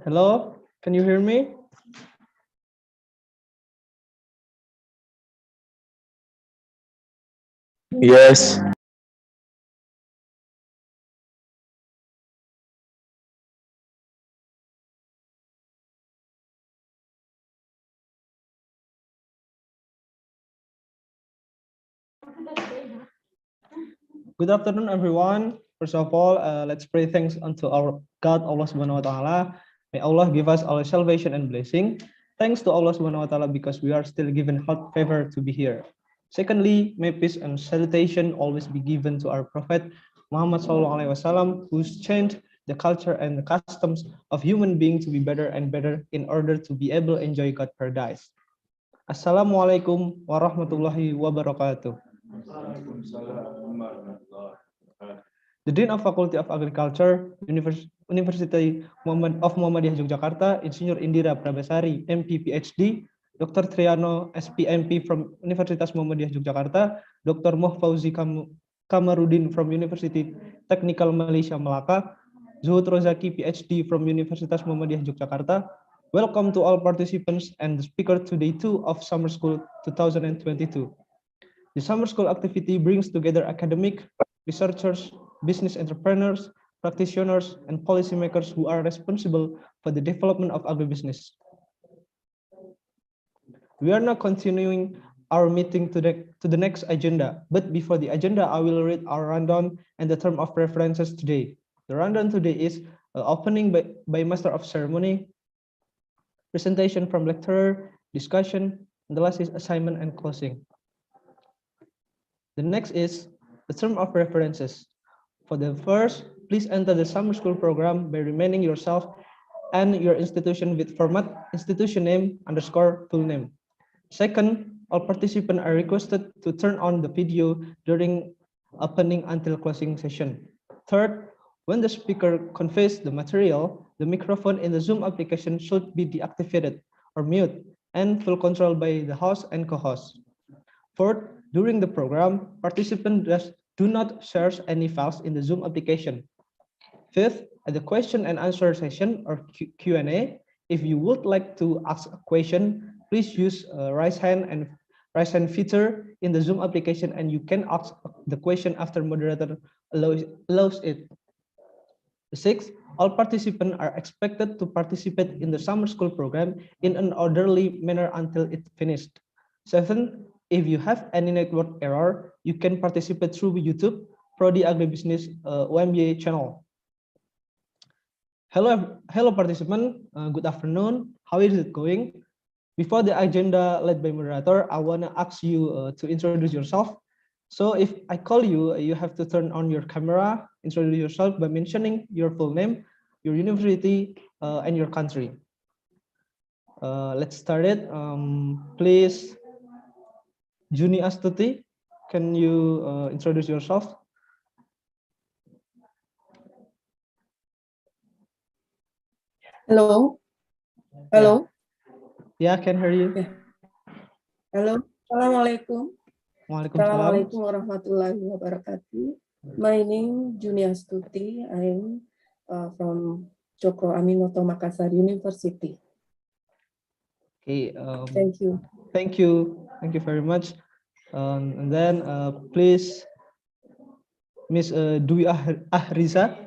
Hello, can you hear me? Yes. Good afternoon, everyone. First of all, let's pray thanks unto our God, Allah Subhanahu wa Taala. May Allah give us all salvation and blessing. Thanks to Allah Subhanahu wa Taala because we are still given hot favor to be here. Secondly, may peace and salutation always be given to our Prophet Muhammad Sallallahu Alaihi Wasallam, who's changed the culture and the customs of human beings to be better and better in order to be able to enjoy God paradise. Assalamualaikum warahmatullahi wabarakatuh. The Dean of Faculty of Agriculture, University of Muhammadiyah Yogyakarta, Insinyur Indira Prabasari, MP PhD, Dr. Triano SPMP from Universitas Muhammadiyah Yogyakarta, Dr. Moh Fauzi Kamarudin from University Technical Malaysia Melaka, Zuhud Rozaki PhD from Universitas Muhammadiyah Yogyakarta. Welcome to all participants and the speaker today 2 of Summer School 2022. The summer school activity brings together academic, researchers, business entrepreneurs, practitioners, and policymakers who are responsible for the development of agribusiness. We are now continuing our meeting to the next agenda, but before the agenda, I will read our rundown and the term of references today. The rundown today is opening by Master of Ceremony, presentation from lecturer, discussion, and the last is assignment and closing. The next is the term of references. For the first, please enter the summer school program by remaining yourself and your institution with format institution name _ full name. Second, all participants are requested to turn on the video during opening until closing session. Third, when the speaker conveys the material, the microphone in the Zoom application should be deactivated or mute and full control by the host and co-host. Fourth, during the program, participants do not share any files in the Zoom application. Fifth, at the question and answer session or Q&A, if you would like to ask a question, please use raise hand feature in the Zoom application, and you can ask the question after moderator allows it. Sixth, all participants are expected to participate in the summer school program in an orderly manner until it's finished. Seventh, if you have any network error, you can participate through YouTube Prodi Agribusiness OMBA channel. Hello participant, good afternoon. How is it going? Before the agenda led by moderator, I want to ask you to introduce yourself. So if I call you, you have to turn on your camera, introduce yourself by mentioning your full name, your university, and your country. Let's start it. Please, Juni Astuti, can you introduce yourself? Hello. Hello. Yeah, I can hear you. Yeah. Hello. Assalamualaikum. Assalamualaikum warahmatullahi wabarakatuh. My name Junia Stuti. I'm from Cokro Aminoto Makassar University. Okay. Thank you. Thank you. Thank you very much. And then please, Miss Dwi Ahriza,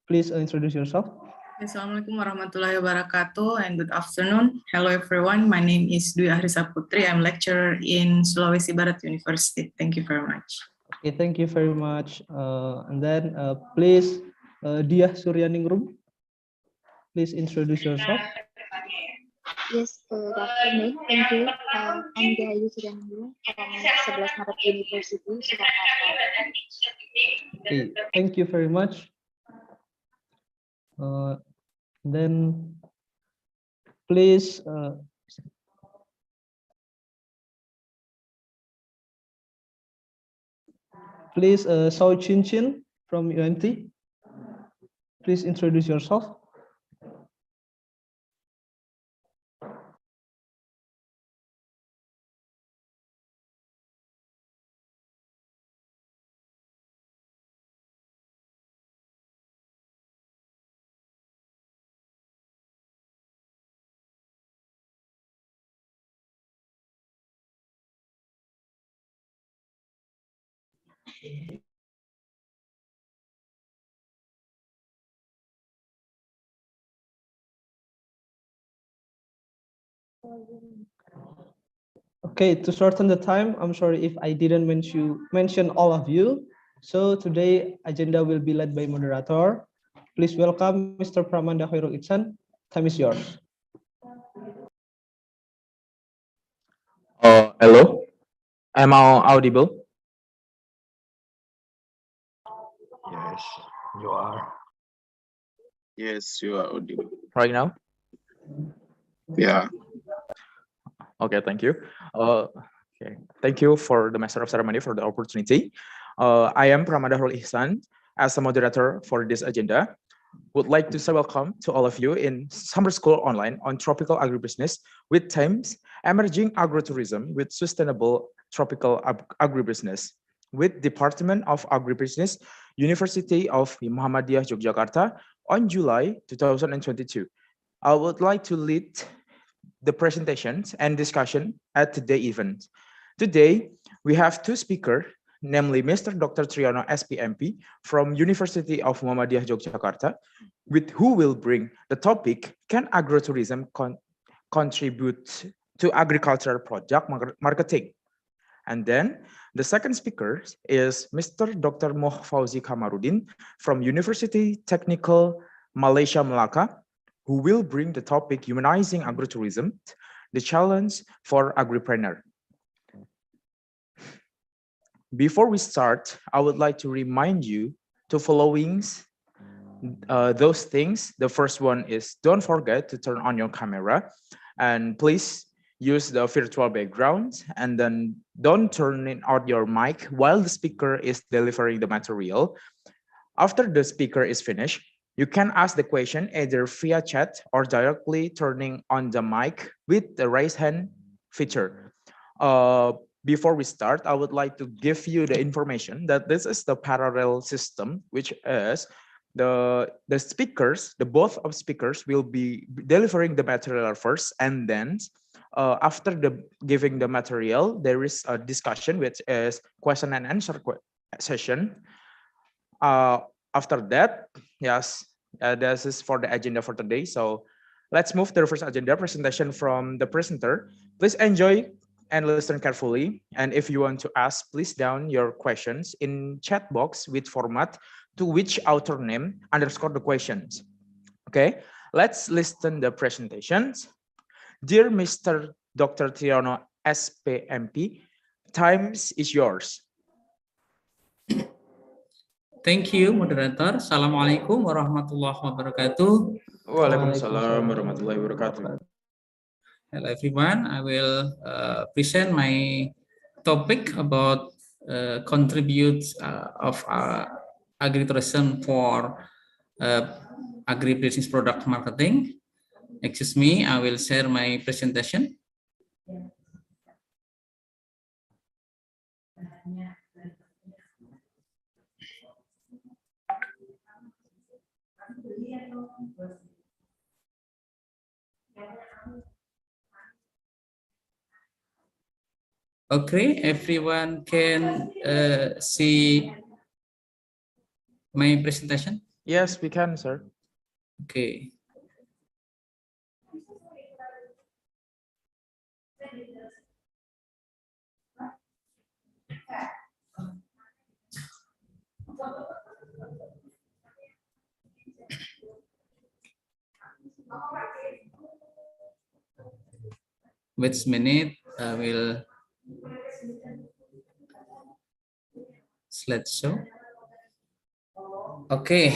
please introduce yourself. Assalamualaikum warahmatullahi wabarakatuh and good afternoon. Hello everyone, my name is Dwi Ahrisa Putri. I'm lecturer in Sulawesi Barat University. Thank you very much. Okay, thank you very much. And then please, Diah Suryaningrum, please introduce yourself. Yes, good afternoon. Thank you. I'm Diah Suryaningrum from 11 Maret University, Surakarta. Okay, thank you very much. Then please Sao Chin Chin from UMT, please introduce yourself. Okay, to shorten the time, I'm sorry if I didn't mention all of you. So today agenda will be led by moderator. Please welcome Mr. Pramanda Khairul Iksan. Time is yours. Hello, am I audible? Yes, you are. Yes, you are audible. Right now? Yeah. Okay, thank you. Okay, thank you for the Master of Ceremony for the opportunity. I am Pramada Khairul Ihsan as a moderator for this agenda. Would like to say welcome to all of you in Summer School Online on Tropical Agribusiness with themes Emerging Agrotourism with Sustainable Tropical Agribusiness with Department of Agribusiness, University of Muhammadiyah Yogyakarta on July 2022. I would like to lead the presentations and discussion at today's event. Today, we have two speakers, namely Mr. Dr. Triyono SPMP from University of Muhammadiyah Yogyakarta, with who will bring the topic, can agrotourism contribute to agricultural project marketing? And then the second speaker is Mr. Dr. Moh Fauzi Kamarudin from University Technical Malaysia Melaka, who will bring the topic humanizing agrotourism, the challenge for agripreneur. Before we start, I would like to remind you to following those things. The first one is don't forget to turn on your camera and please use the virtual background, and then don't turn on your mic while the speaker is delivering the material. After the speaker is finished, you can ask the question either via chat or directly turning on the mic with the raise hand feature. Before we start, I would like to give you the information that this is the parallel system, which is the speakers, the both of speakers will be delivering the material first, and then after the giving the material, there is a discussion, which is question and answer session. After that, yes, this is for the agenda for today. So let's move to the first agenda presentation from the presenter. Please enjoy and listen carefully. And if you want to ask, please down your questions in chat box with format to which author name underscore the questions. Okay, let's listen the presentations. Dear Mr. Dr. Triyono SPMP, times is yours. Thank you, moderator. Assalamualaikum warahmatullahi wabarakatuh. Waalaikumsalam warahmatullahi wabarakatuh. Hello, everyone. I will present my topic about contributes of agritourism for agribusiness product marketing. Excuse me, I will share my presentation. Okay, everyone can see my presentation? Yes, we can, sir. Okay. Wait a minute, I will slideshow. Okay,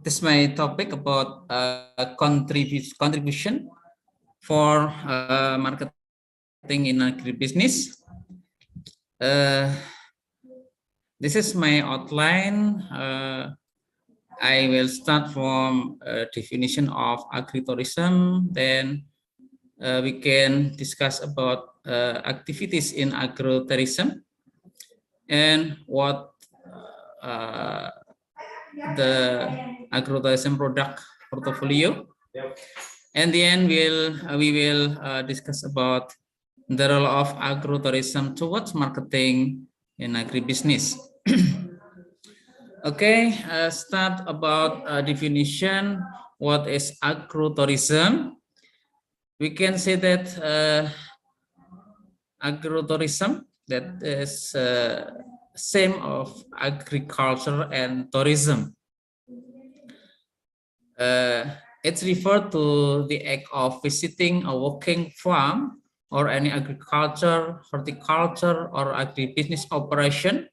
this is my topic about contribution for marketing in agribusiness. This is my outline. I will start from definition of agritourism, then we can discuss about activities in agrotourism and what the agrotourism product portfolio. And then we will discuss about the role of agrotourism towards marketing in agribusiness. Okay, start about definition. What is agrotourism? We can say that agrotourism, that is same of agriculture and tourism. It's referred to the act of visiting a working farm or any agriculture, horticulture, or agribusiness operation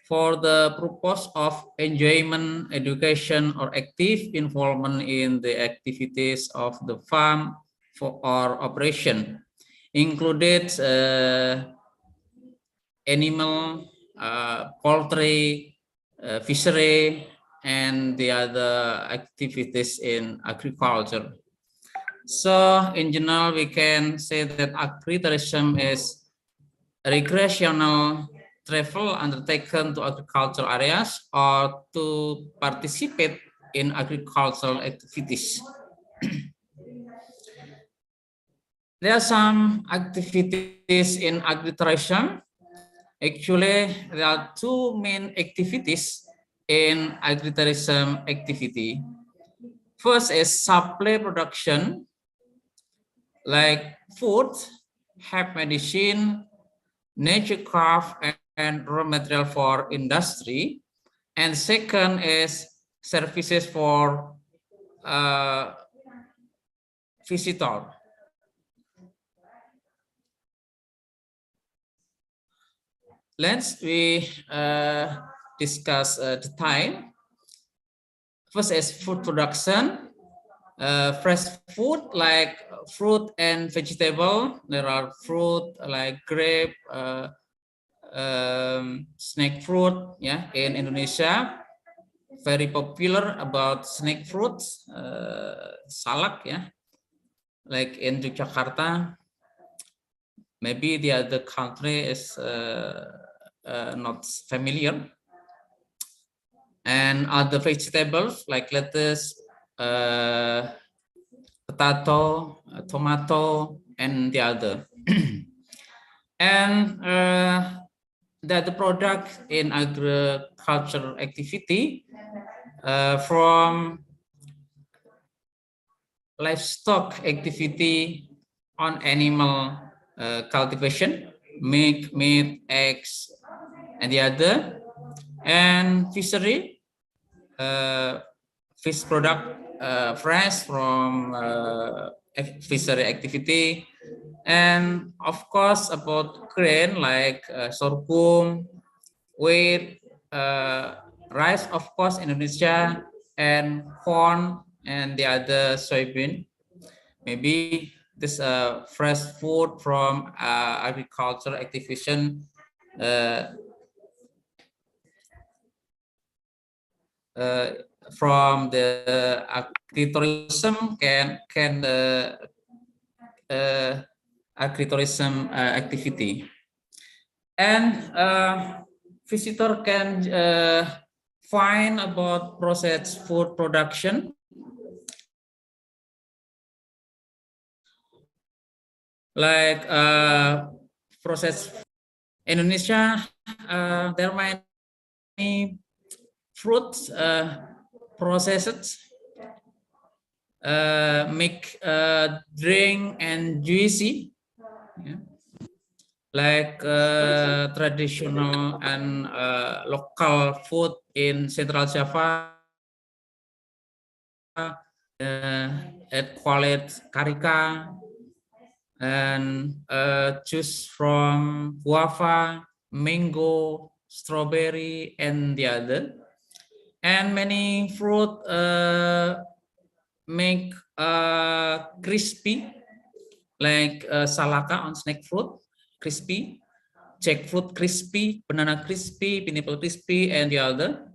for the purpose of enjoyment, education, or active involvement in the activities of the farm or operation, included animal, poultry, fishery, and the other activities in agriculture. So in general, we can say that agritourism is recreational travel undertaken to agricultural areas or to participate in agricultural activities. There are some activities in agritourism. Actually, there are two main activities in agritourism activity. First is supply production, like food, herb medicine, nature craft, and raw material for industry. And second is services for visitor. Let's discuss the time. First is food production. Fresh food like fruit and vegetable. There are fruit like grape, snake fruit, yeah, in Indonesia. Very popular about snake fruits, salak, yeah, like in Yogyakarta. Maybe the other country is not familiar. And other vegetables like lettuce, potato, tomato, and the other. And the product in agricultural activity from livestock activity on animal cultivation, milk, meat, eggs, and the other, and fishery, fish product fresh from fishery activity, and of course about grain like sorghum, wheat, rice, of course, Indonesia, and corn, and the other soybean. Maybe this fresh food from agricultural activation from the agritourism can agritourism activity, and visitor can find about processed food production like processed Indonesia. There are many fruits processed, make drink and juicy, yeah, like traditional and local food in Central Java. It call it karika, and juice from guava, mango, strawberry, and the other. And many fruit make crispy, like salaka on snake fruit, crispy, jackfruit crispy, banana crispy, pineapple crispy, and the other.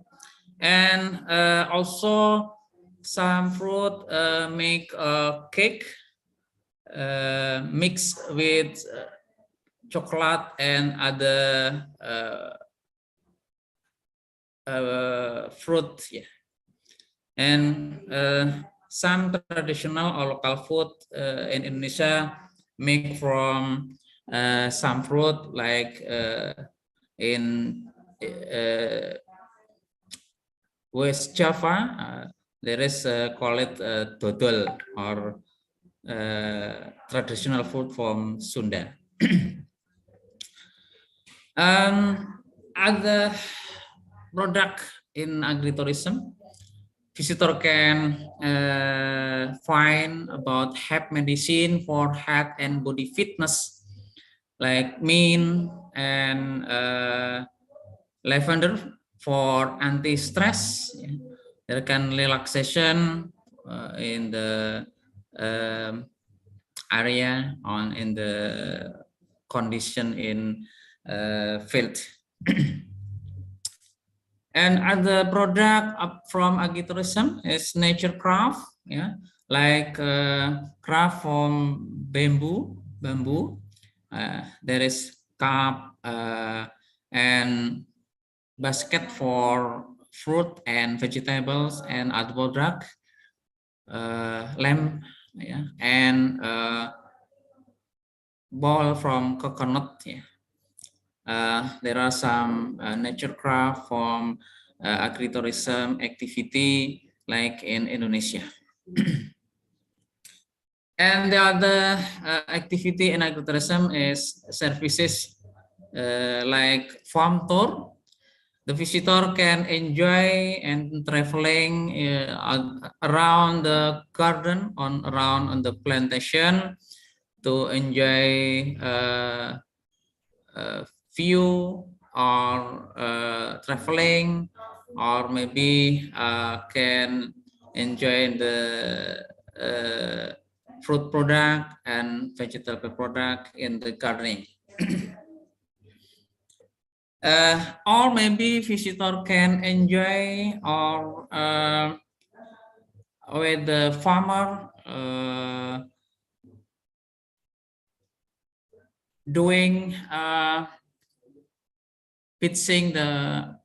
And also some fruit make cake mixed with chocolate and other fruit, yeah. And some traditional or local food in Indonesia make from some fruit like in West Java, there is call it dodol, or traditional food from Sunda. Other product in agritourism, visitor can find about herb medicine for health and body fitness, like mint and lavender for anti-stress. There can relaxation in the area on in the condition in field. And other product up from agritourism is nature craft, yeah, like craft from bamboo. There is cup and basket for fruit and vegetables and other product, lamp, yeah, and bowl from coconut. Yeah. There are some nature craft from agritourism activity like in Indonesia. And the other activity in agritourism is services like farm tour. The visitor can enjoy and traveling around the garden, around on the plantation to enjoy view or traveling, or maybe can enjoy the fruit product and vegetable product in the gardening. Or maybe visitor can enjoy or with the farmer doing fixing the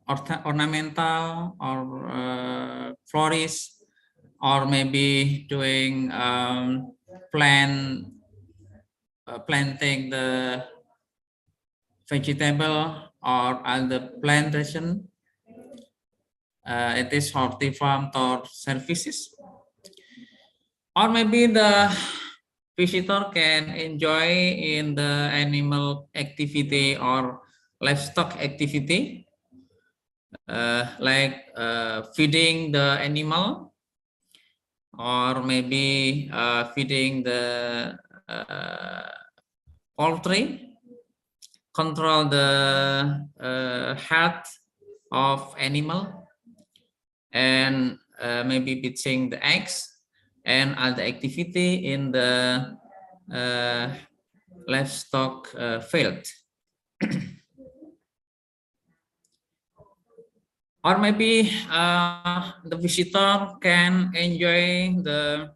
ornamental or florist, or maybe doing planting the vegetable or other plantation. It is hortifarm or services. Or maybe the visitor can enjoy in the animal activity or livestock activity, like feeding the animal, or maybe feeding the poultry, control the health of animal, and maybe pitching the eggs and other activity in the livestock field. Or maybe the visitor can enjoy the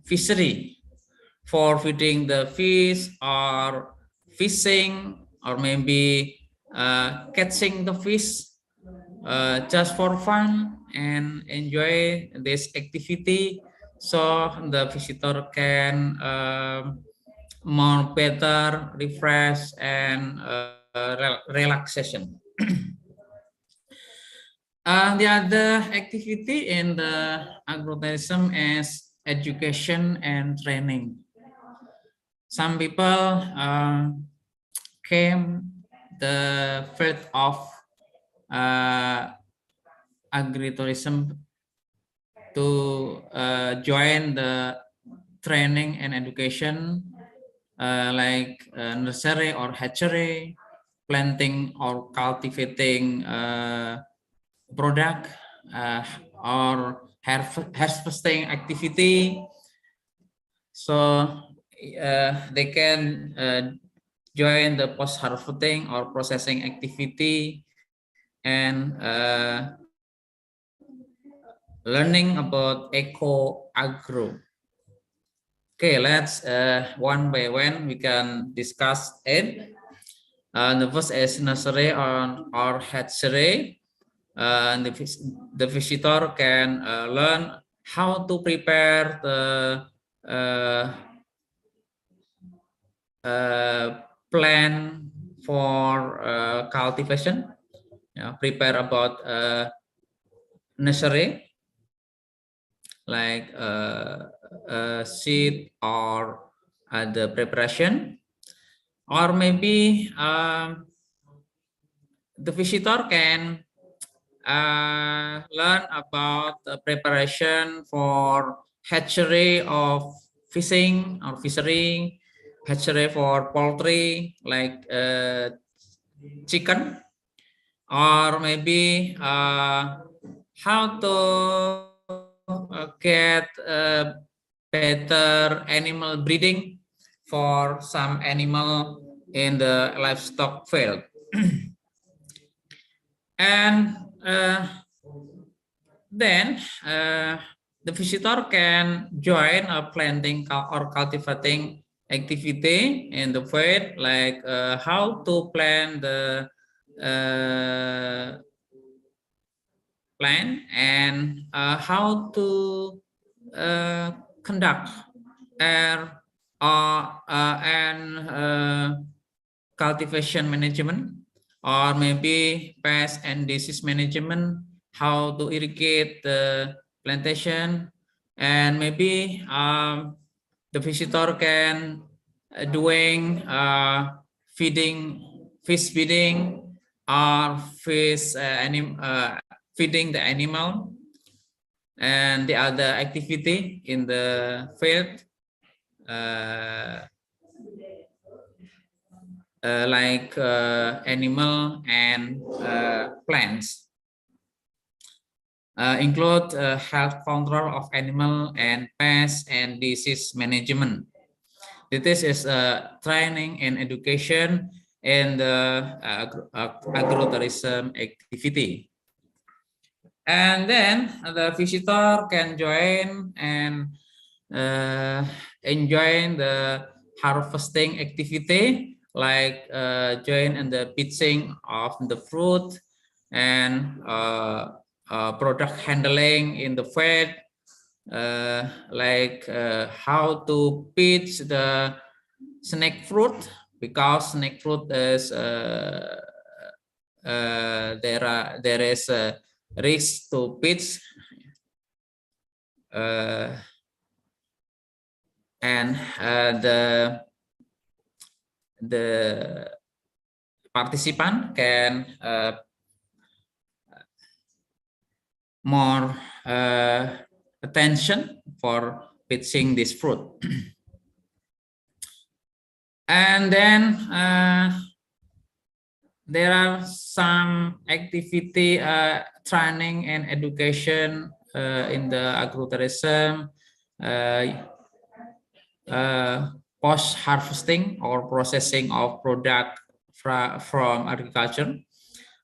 fishery for feeding the fish, or fishing, or maybe catching the fish just for fun and enjoy this activity, so the visitor can more better refresh and relaxation. The other activity in the agrotourism is education and training. Some people came the field of agritourism to join the training and education, like nursery or hatchery, planting or cultivating product, or harvesting activity. So they can join the post-harvesting or processing activity, and learning about eco-agro. Okay, let's one by one we can discuss it. The first is nursery or hatchery. The visitor can learn how to prepare the plant for cultivation. Prepare about nursery, like seed or the preparation, or maybe the visitor can learn about the preparation for hatchery of fishing or fishery, hatchery for poultry like chicken, or maybe how to get better animal breeding for some animal in the livestock field. And then the visitor can join a planting or cultivating activity in the field, like how to plant the plant and how to conduct air and cultivation management, or maybe pest and disease management, how to irrigate the plantation, and maybe the visitor can doing fish feeding, or feeding the animal, and the other activity in the field, like animal and plants, include health control of animal and pest and disease management. This is training and education in the agrotourism activity. And then the visitor can join and enjoy the harvesting activity, like join in the pitching of the fruit and product handling in the field, like how to pitch the snake fruit, because snake fruit is there is a risk to pitch, and the participant can more attention for pitching this fruit. And then there are some activity training and education in the agrotourism, post harvesting or processing of product from agriculture,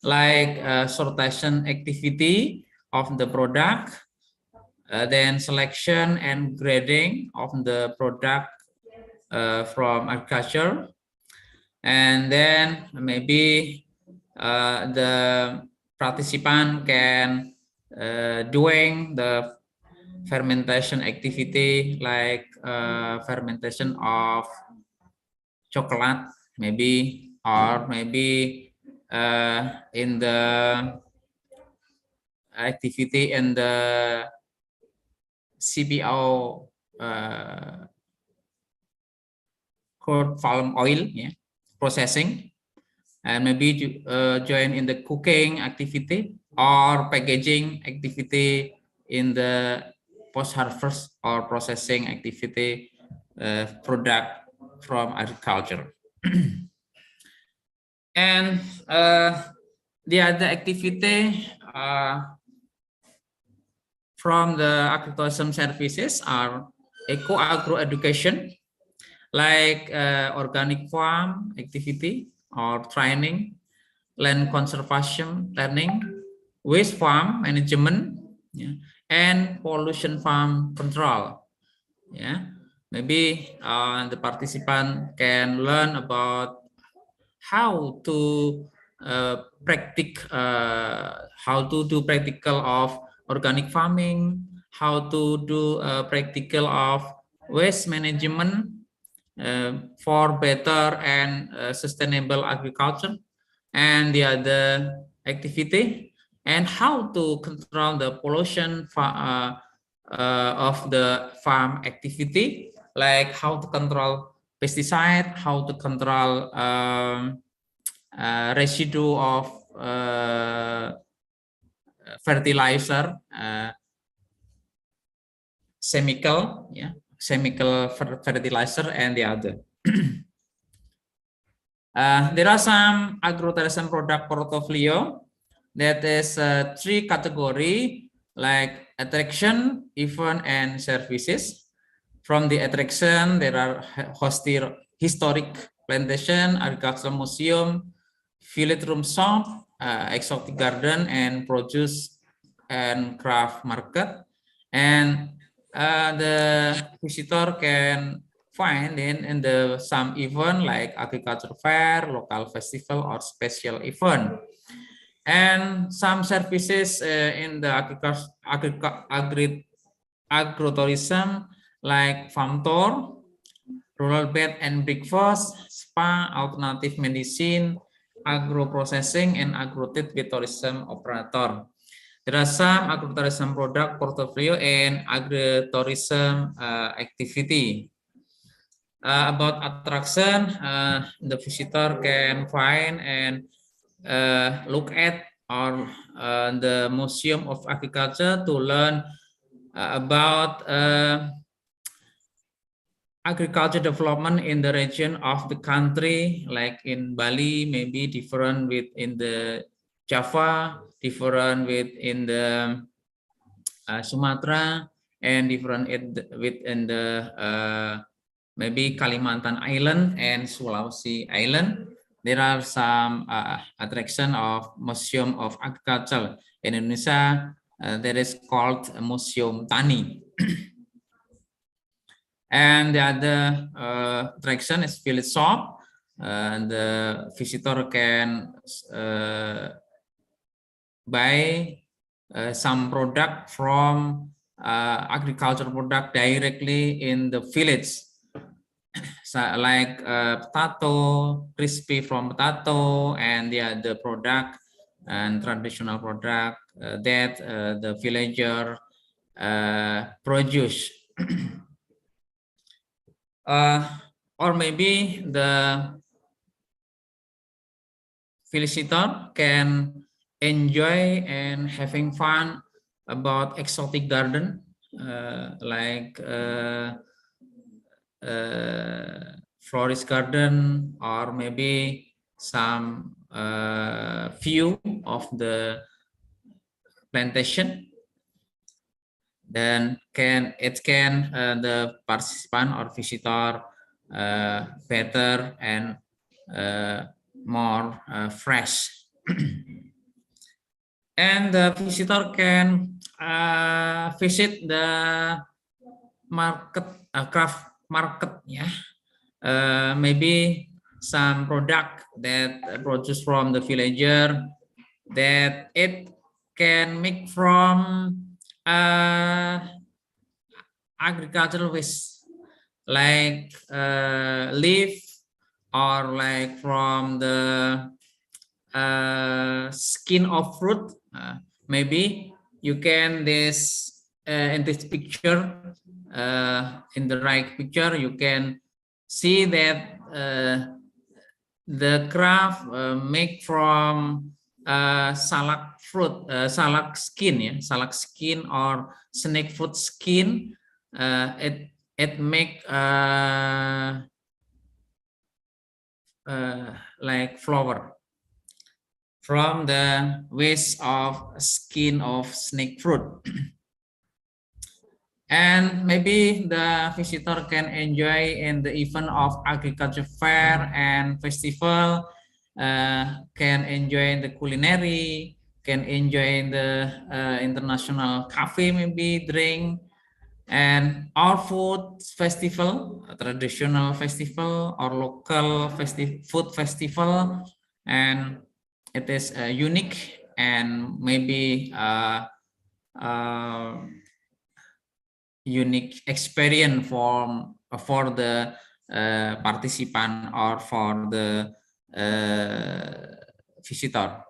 like sortation activity of the product, then selection and grading of the product from agriculture, and then maybe the participant can doing the fermentation activity, like fermentation of chocolate, maybe, or maybe in the activity in the CBO crude palm oil, yeah, processing, and maybe join in the cooking activity or packaging activity in the post-harvest or processing activity product from agriculture. And the other activity from the agritourism services are eco-agro education, like organic farm activity or training, land conservation learning, waste farm management, yeah, and pollution farm control. Yeah, maybe the participant can learn about how to how to do practical of organic farming, how to do practical of waste management, for better and sustainable agriculture, and the other activity, and how to control the pollution of the farm activity, like how to control pesticide, how to control residue of fertilizer, chemical, chemical fertilizer, and the other. There are some agrotourism product portfolio that is 3 category, like attraction, event, and services. From the attraction, there are historic plantation, agricultural museum, village room shop, exotic garden, and produce and craft market. And the visitor can find in the some event like agriculture fair, local festival, or special event. And some services in the agrotourism, like farm tour, rural bed and breakfast, spa, alternative medicine, agro processing, and agrotourism operator. There are some agrotourism product portfolio and agrotourism activity. About attraction, the visitor can find and look at or the Museum of Agriculture to learn about agriculture development in the region of the country, like in Bali, maybe different with in the Java, different with in the Sumatra, and different within the maybe Kalimantan Island and Sulawesi Island. There are some attraction of Museum of Agriculture in Indonesia that is called Museum Tani. And the other attraction is village shop. The visitor can buy some product from agricultural product directly in the village, so like potato, crispy from potato, and the other product and traditional product that the villager produce. Or maybe the visitor can enjoy and having fun about exotic garden, like florist garden, or maybe some view of the plantation. Then it can the participant or visitor better and more fresh. And the visitor can visit the market, craft market, maybe some product that produced from the villager that it can make from agricultural waste, like leaf, or like from the skin of fruit. Maybe you can in this picture, in the right picture, you can see that the craft made from salak fruit, salak skin, salak skin or snake fruit skin. It make like flower from the waste of skin of snake fruit. And maybe the visitor can enjoy in the event of agriculture fair and festival, can enjoy the culinary, can enjoy the international cafe, maybe drink, and our food festival, traditional festival, or local food festival, and it is unique and maybe unique experience for the participant or for the visitor.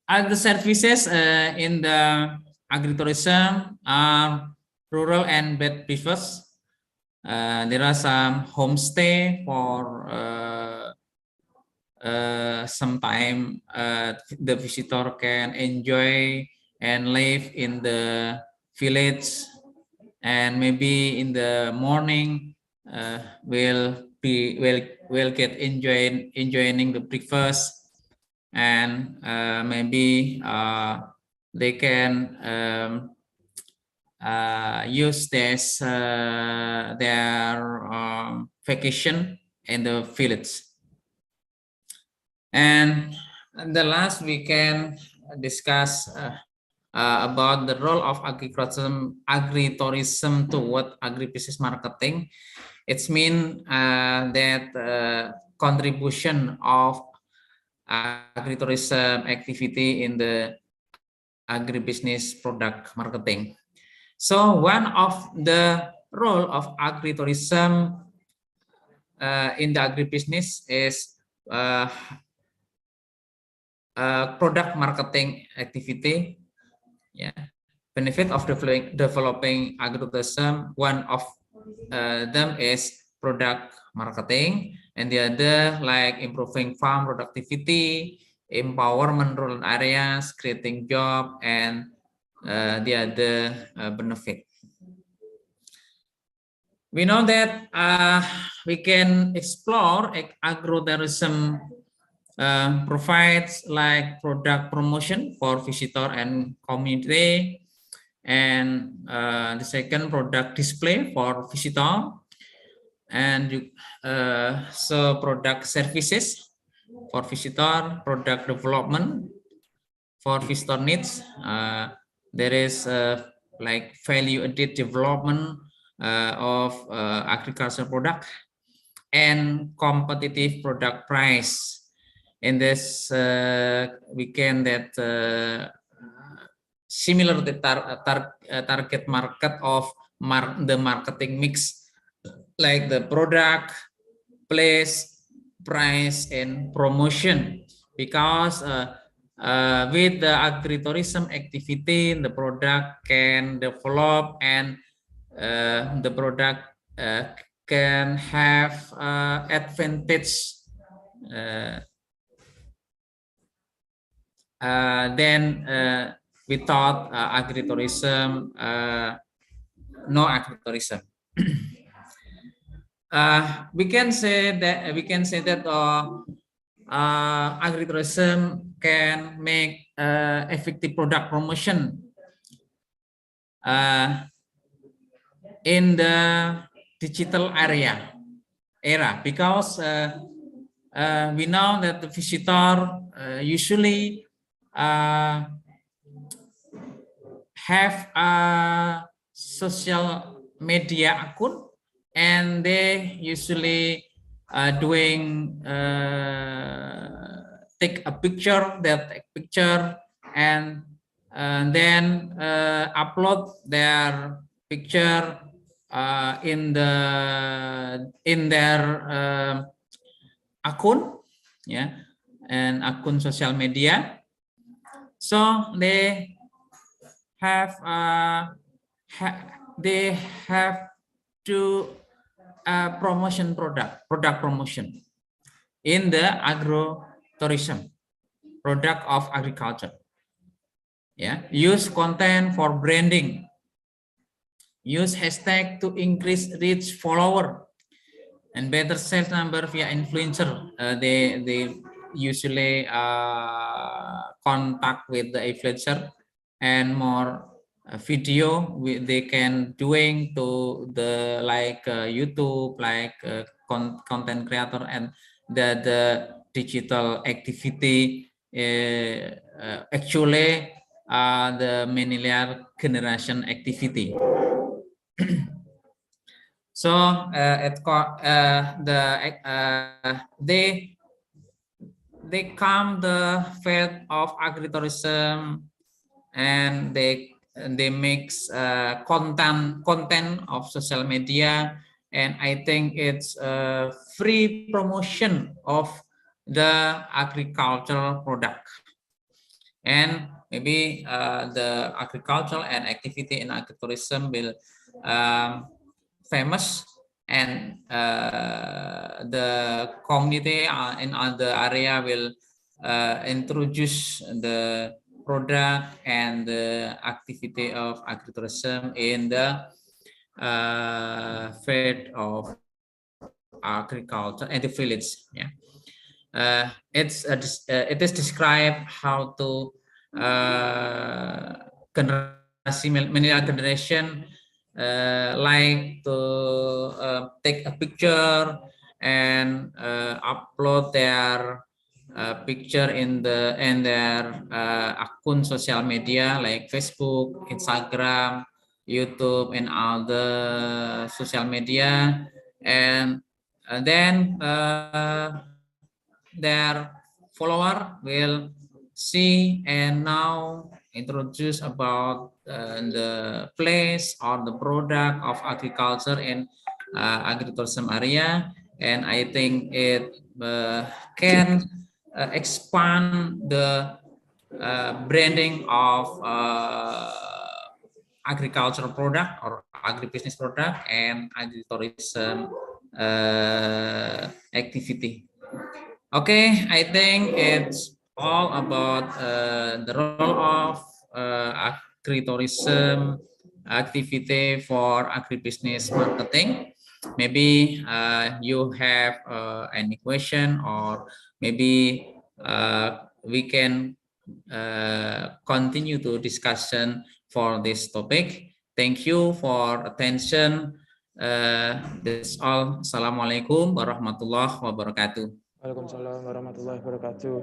Other services in the agritourism are rural and bed breakfast. There are some homestay for sometime the visitor can enjoy and live in the village, and maybe in the morning will get enjoying the breakfast, and maybe they can use this their vacation in the village. And the last we can discuss about the role of agritourism toward agribusiness marketing. It's mean that contribution of agritourism activity in the agribusiness product marketing. So one of the role of agritourism in the agribusiness is product marketing activity. Yeah, benefit of developing agritourism. One of them is product marketing, and the other like improving farm productivity, empowerment rural areas, creating job, and the other benefit. We know that we can explore agritourism provides like product promotion for visitor and community, and the second product display for visitor, and so product services for visitor, product development for visitor needs. There is like value added development of agricultural product, and competitive product price. In this weekend, that similar the target market of the marketing mix, like the product, place, price, and promotion. Because with the agritourism activity, the product can develop, and the product can have advantage then without agritourism, no agritourism. We can say that agritourism can make effective product promotion in the digital era, because we know that the visitor usually have a social media account, and they usually doing take a picture, and then upload their picture in their account, yeah, and account social media. So they have to promotion product promotion in the agritourism, product of agriculture. Yeah, use content for branding, use hashtag to increase reach follower, and better sales number via influencer. They usually contact with the influencer, and more video they can doing to the like YouTube, like content creator, and the digital activity actually the millennial generation activity. So they come the field of agritourism, and they mix content of social media, and I think it's a free promotion of the agricultural product. And maybe the agricultural and activity in agritourism will famous, and the community in other area will introduce the product and the activity of agritourism in the field of agriculture and the village. Yeah. It is described how to generasi millennial generation like to take a picture and upload their picture in their akun social media like Facebook, Instagram, YouTube, and other social media, and then their follower will see and now introduce about the place or the product of agriculture in agritourism area, and I think it can expand the branding of agricultural product or agribusiness product and agritourism activity. Okay, I think it's all about the role of agritourism activity for agribusiness marketing. Maybe you have any question, or maybe we can continue to discussion for this topic. Thank you for attention. That's all. Assalamualaikum warahmatullahi wabarakatuh. Waalaikumsalam warahmatullahi wabarakatuh.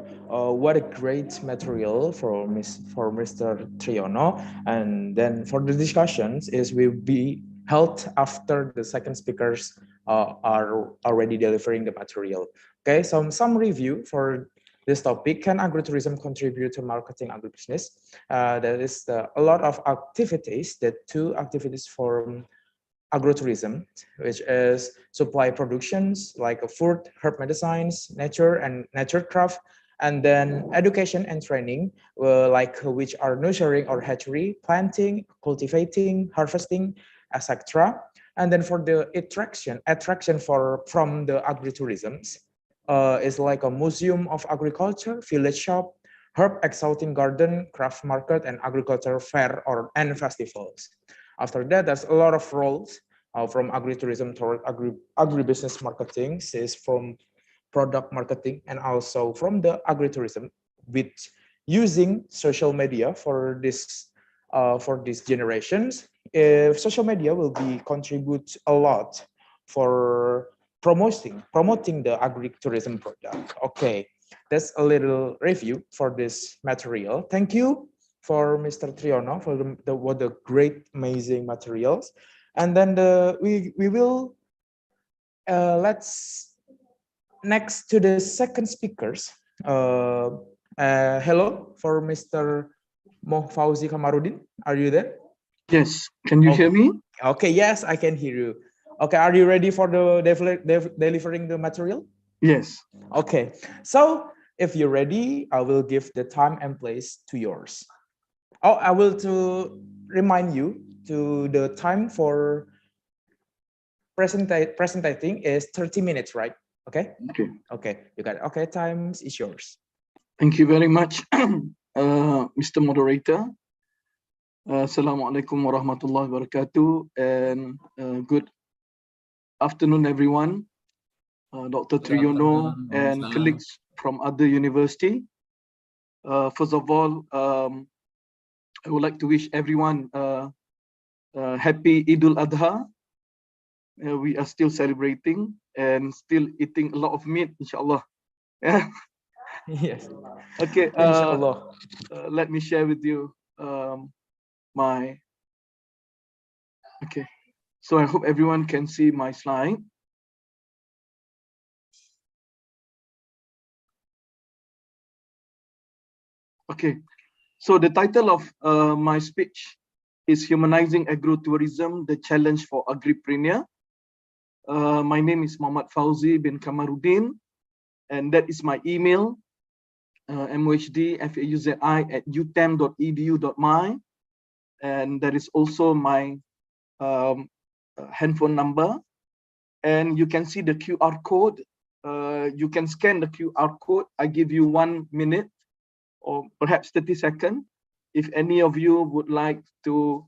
What a great material for Mr. Triono. And then for the discussions is will be held after the second speakers are already delivering the material. Okay, some review for this topic. Can agritourism contribute to marketing agribusiness? There is a lot of activities, two activities for agrotourism, which is supply productions like food, herb medicines, nature and nature craft, and then education and training, like which are nurturing or hatchery, planting, cultivating, harvesting, etc. And then for the attraction from the agritourisms is like a museum of agriculture, village shop, herb exalting garden, craft market, and agriculture fair and festivals. After that, there's a lot of roles from agritourism toward agribusiness marketing, is from product marketing, and also from the agritourism with using social media for these generations. If social media will be contribute a lot for promoting the agritourism product. Okay, that's a little review for this material. Thank you for Mr. Triono for what the great, amazing materials. And then we will let's next to the second speakers. Hello for Mr. Fauzi Kamarudin. Are you there? Yes. Can you hear me? Okay. Yes, I can hear you. Okay. Are you ready for the delivering the material? Yes. Okay. So if you're ready, I will give the time and place to yours. Oh, I will to remind you to the time for presenting is 30 minutes, right? Okay. Okay. Okay. You got it. Okay. Time is yours. Thank you very much, Mr. Moderator. Assalamualaikum warahmatullahi wabarakatuh, and good afternoon, everyone. Dr. Triono and colleagues from other university. First of all, I would like to wish everyone happy Eidul Adha. We are still celebrating and still eating a lot of meat, inshallah. Yeah. Yes. Okay. Inshallah. Let me share with you my. Okay. So I hope everyone can see my slide. Okay. So the title of my speech is Humanizing Agrotourism, the Challenge for Agripreneur. My name is Muhammad Fauzi bin Kamaruddin, and that is my email, mohd@utem.edu.my, and that is also my handphone number. And you can see the QR code. You can scan the QR code. I give you 1 minute or perhaps 30 seconds. If any of you would like to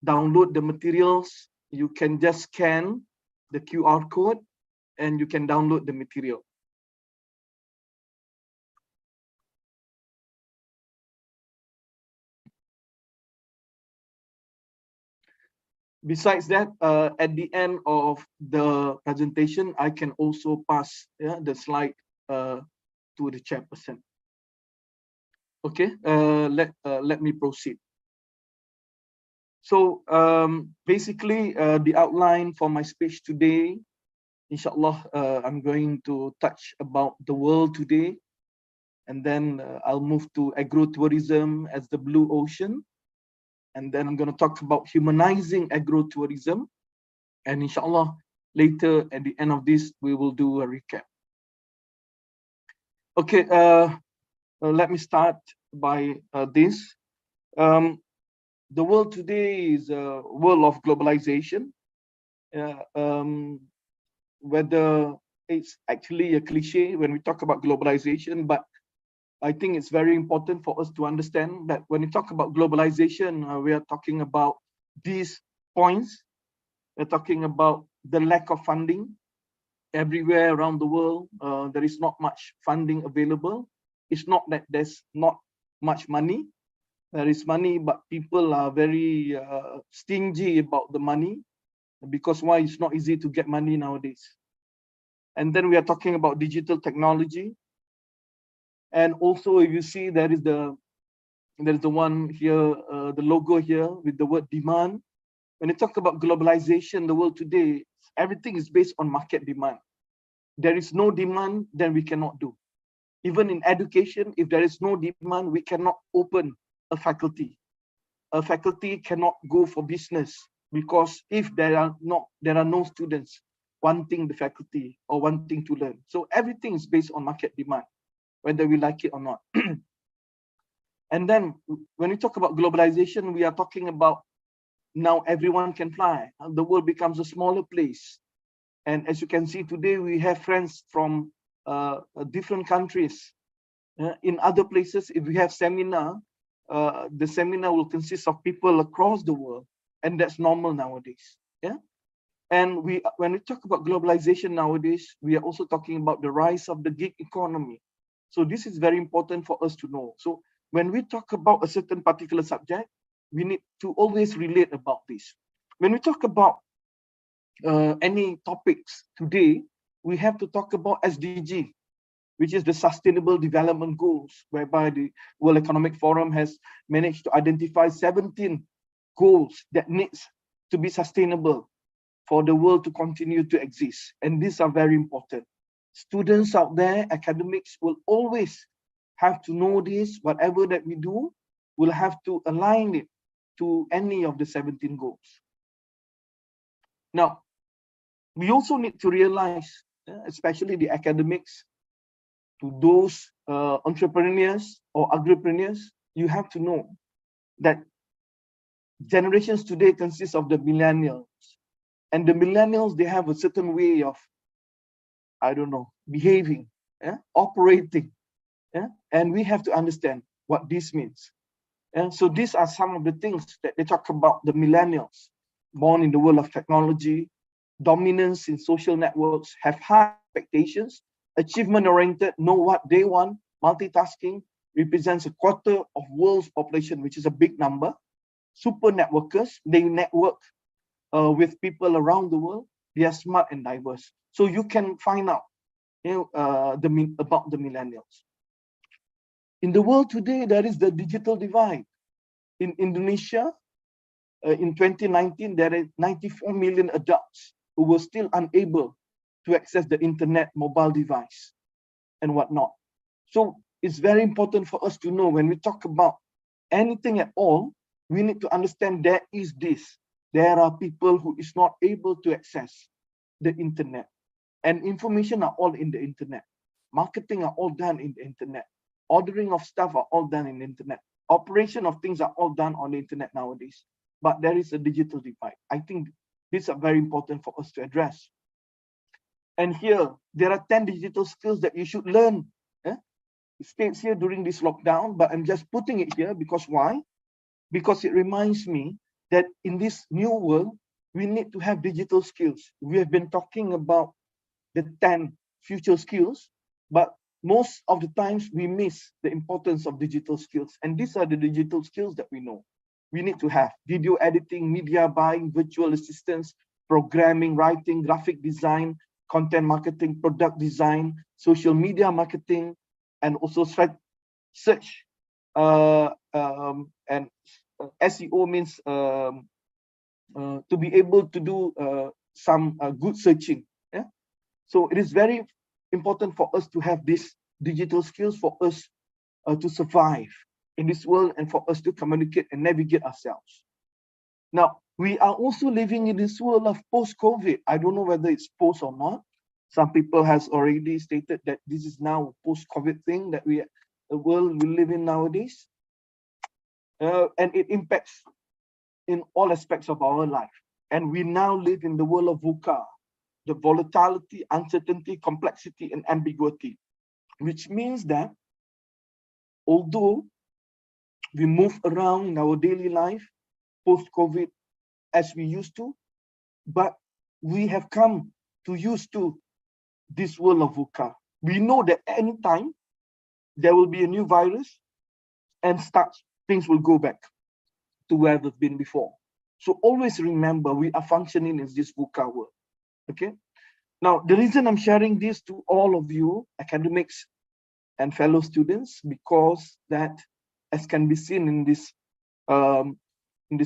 download the materials, you can just scan the QR code and you can download the material. Besides that, at the end of the presentation, I can also pass the slide to the chairperson. Okay, let me proceed. So basically, the outline for my speech today, inshallah, I'm going to touch about the world today, and then I'll move to agro-tourism as the blue ocean, and then I'm going to talk about humanizing agro-tourism, and inshallah, later at the end of this, we will do a recap. Okay, let me start by this. The world today is a world of globalization. Whether it's actually a cliche when we talk about globalization, but I think it's very important for us to understand that when we talk about globalization, we are talking about these points. We're talking about the lack of funding everywhere around the world. There is not much funding available. It's not that there's not much money. There is money, but people are very stingy about the money, because why? It's not easy to get money nowadays. And then we are talking about digital technology. And also, if you see, there is the one here, the logo here with the word demand. When you talk about globalization, the world today, everything is based on market demand. There is no demand, then we cannot do. Even in education, if there is no demand, we cannot open a faculty. A faculty cannot go for business, because if there are no students wanting the faculty or wanting to learn. So everything is based on market demand, whether we like it or not. And then when we talk about globalization, we are talking about now everyone can fly. The world becomes a smaller place. And as you can see today, we have friends from different countries. In other places, if we have seminar, the seminar will consist of people across the world, and that's normal nowadays. Yeah. And when we talk about globalization nowadays, we are also talking about the rise of the gig economy. So this is very important for us to know. So when we talk about a certain particular subject, we need to always relate about this. When we talk about any topics today, we have to talk about SDG, which is the Sustainable Development Goals, whereby the World Economic Forum has managed to identify 17 goals that needs to be sustainable for the world to continue to exist. And these are very important. Students out there, academics, will always have to know this. Whatever that we do, we'll have to align it to any of the 17 goals. Now, we also need to realize, especially the academics, to those entrepreneurs or agripreneurs, you have to know that generations today consist of the millennials. And the millennials, they have a certain way of, I don't know, behaving, operating. And we have to understand what this means. And so these are some of the things that they talk about, the millennials, born in the world of technology, dominance in social networks, have high expectations, achievement-oriented, know what they want, multitasking, represents a quarter of world's population, which is a big number. Super networkers, they network with people around the world. They are smart and diverse. So you can find out about the millennials. In the world today, there is the digital divide. In Indonesia, in 2019, there are 94 million adults who were still unable to access the internet, mobile device, and whatnot. So it's very important for us to know when we talk about anything at all, we need to understand there is this. There are people who is not able to access the internet. And information are all in the internet. Marketing are all done in the internet. Ordering of stuff are all done in the internet. Operation of things are all done on the internet nowadays. But there is a digital divide. I think these are very important for us to address. And here, there are 10 digital skills that you should learn. It states here during this lockdown, but I'm just putting it here because why? Because it reminds me that in this new world, we need to have digital skills. We have been talking about the 10 future skills, but most of the times we miss the importance of digital skills. And these are the digital skills that we know. We need to have video editing, media buying, virtual assistants, programming, writing, graphic design, content marketing, product design, social media marketing, and also search. And SEO means to be able to do some good searching. Yeah? So it is very important for us to have these digital skills for us to survive in this world and for us to communicate and navigate ourselves. Now, we are also living in this world of post-COVID. I don't know whether it's post or not. Some people has already stated that this is now a post-COVID thing that the world we live in nowadays. And it impacts in all aspects of our life. And we now live in the world of VUCA, the volatility, uncertainty, complexity, and ambiguity, which means that although we move around in our daily life post-COVID as we used to, but we have come to used to this world of VUCA. We know that anytime there will be a new virus and things will go back to where they've been before. So always remember, we are functioning in this VUCA world, okay? Now, the reason I'm sharing this to all of you, academics and fellow students, because that, as can be seen in this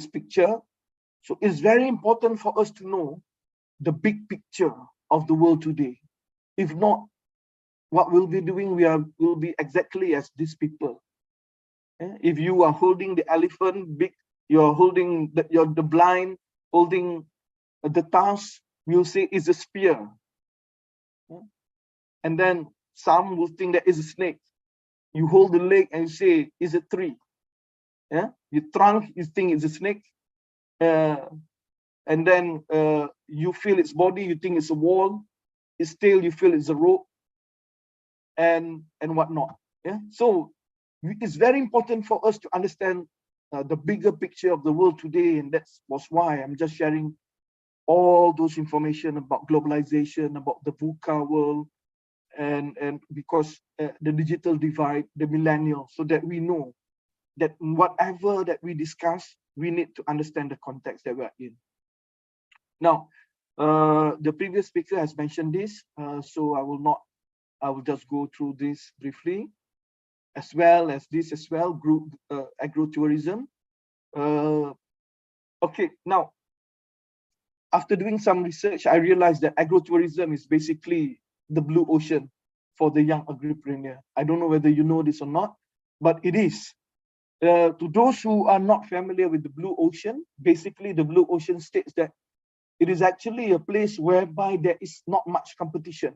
picture, so it's very important for us to know the big picture of the world today. If not, what we'll be doing, will be exactly as these people. If you are holding the elephant, you're holding the blind, holding the task, you'll say it's a spear. And then some will think that it's a snake. You hold the leg and you say it's a tree. Your trunk, you think it's a snake. And then you feel its body, you think it's a wall. Its tail, you feel it's a rope. And whatnot. So it's very important for us to understand the bigger picture of the world today, and that was why I'm just sharing all those information about globalization, about the VUCA world, and because the digital divide, the millennial, so that we know that whatever that we discuss, we need to understand the context that we're in. Now, the previous speaker has mentioned this, so I will just go through this briefly, as well as this as well, group agro-tourism. Okay, now, after doing some research, I realized that agro-tourism is basically the blue ocean for the young agripreneur. I don't know whether you know this or not, but it is. To those who are not familiar with the blue ocean, basically the blue ocean states that it is actually a place whereby there is not much competition.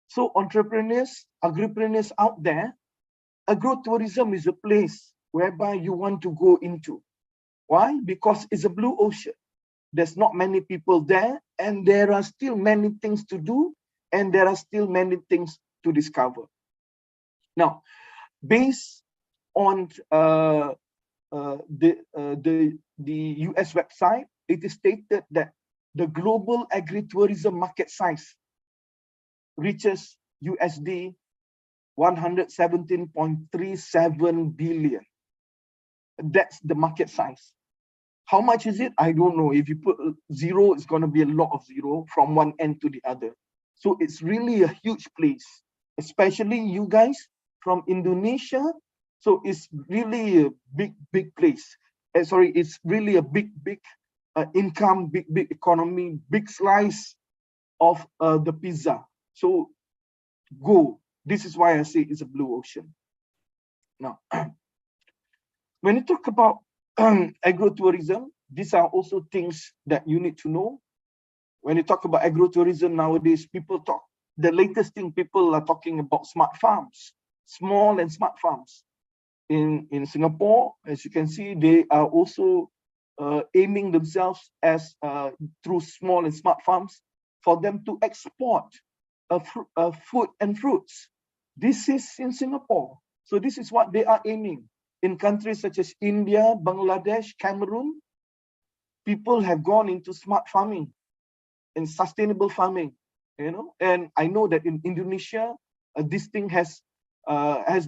So entrepreneurs, agripreneurs out there, agro-tourism is a place whereby you want to go into. Why? Because it's a blue ocean. There's not many people there, and there are still many things to do, and there are still many things to discover. Now, based on the US website, it is stated that the global agritourism market size reaches USD 117.37 billion. That's the market size. How much is it? I don't know. If you put zero, it's going to be a lot of zero from one end to the other. So it's really a huge place, especially you guys from Indonesia. So it's really a big place. Sorry, it's really a big income, big economy, big slice of the pizza. So go. This is why I say it's a blue ocean. Now, when you talk about agro-tourism, these are also things that you need to know. when you talk about agro-tourism nowadays, the latest thing people are talking about smart farms, small and smart farms. In Singapore, as you can see, they are also aiming themselves as through small and smart farms for them to export food and fruits. This is in Singapore. So this is what they are aiming. In countries such as India, Bangladesh, Cameroon, people have gone into smart farming and sustainable farming, and I know that in Indonesia, this thing has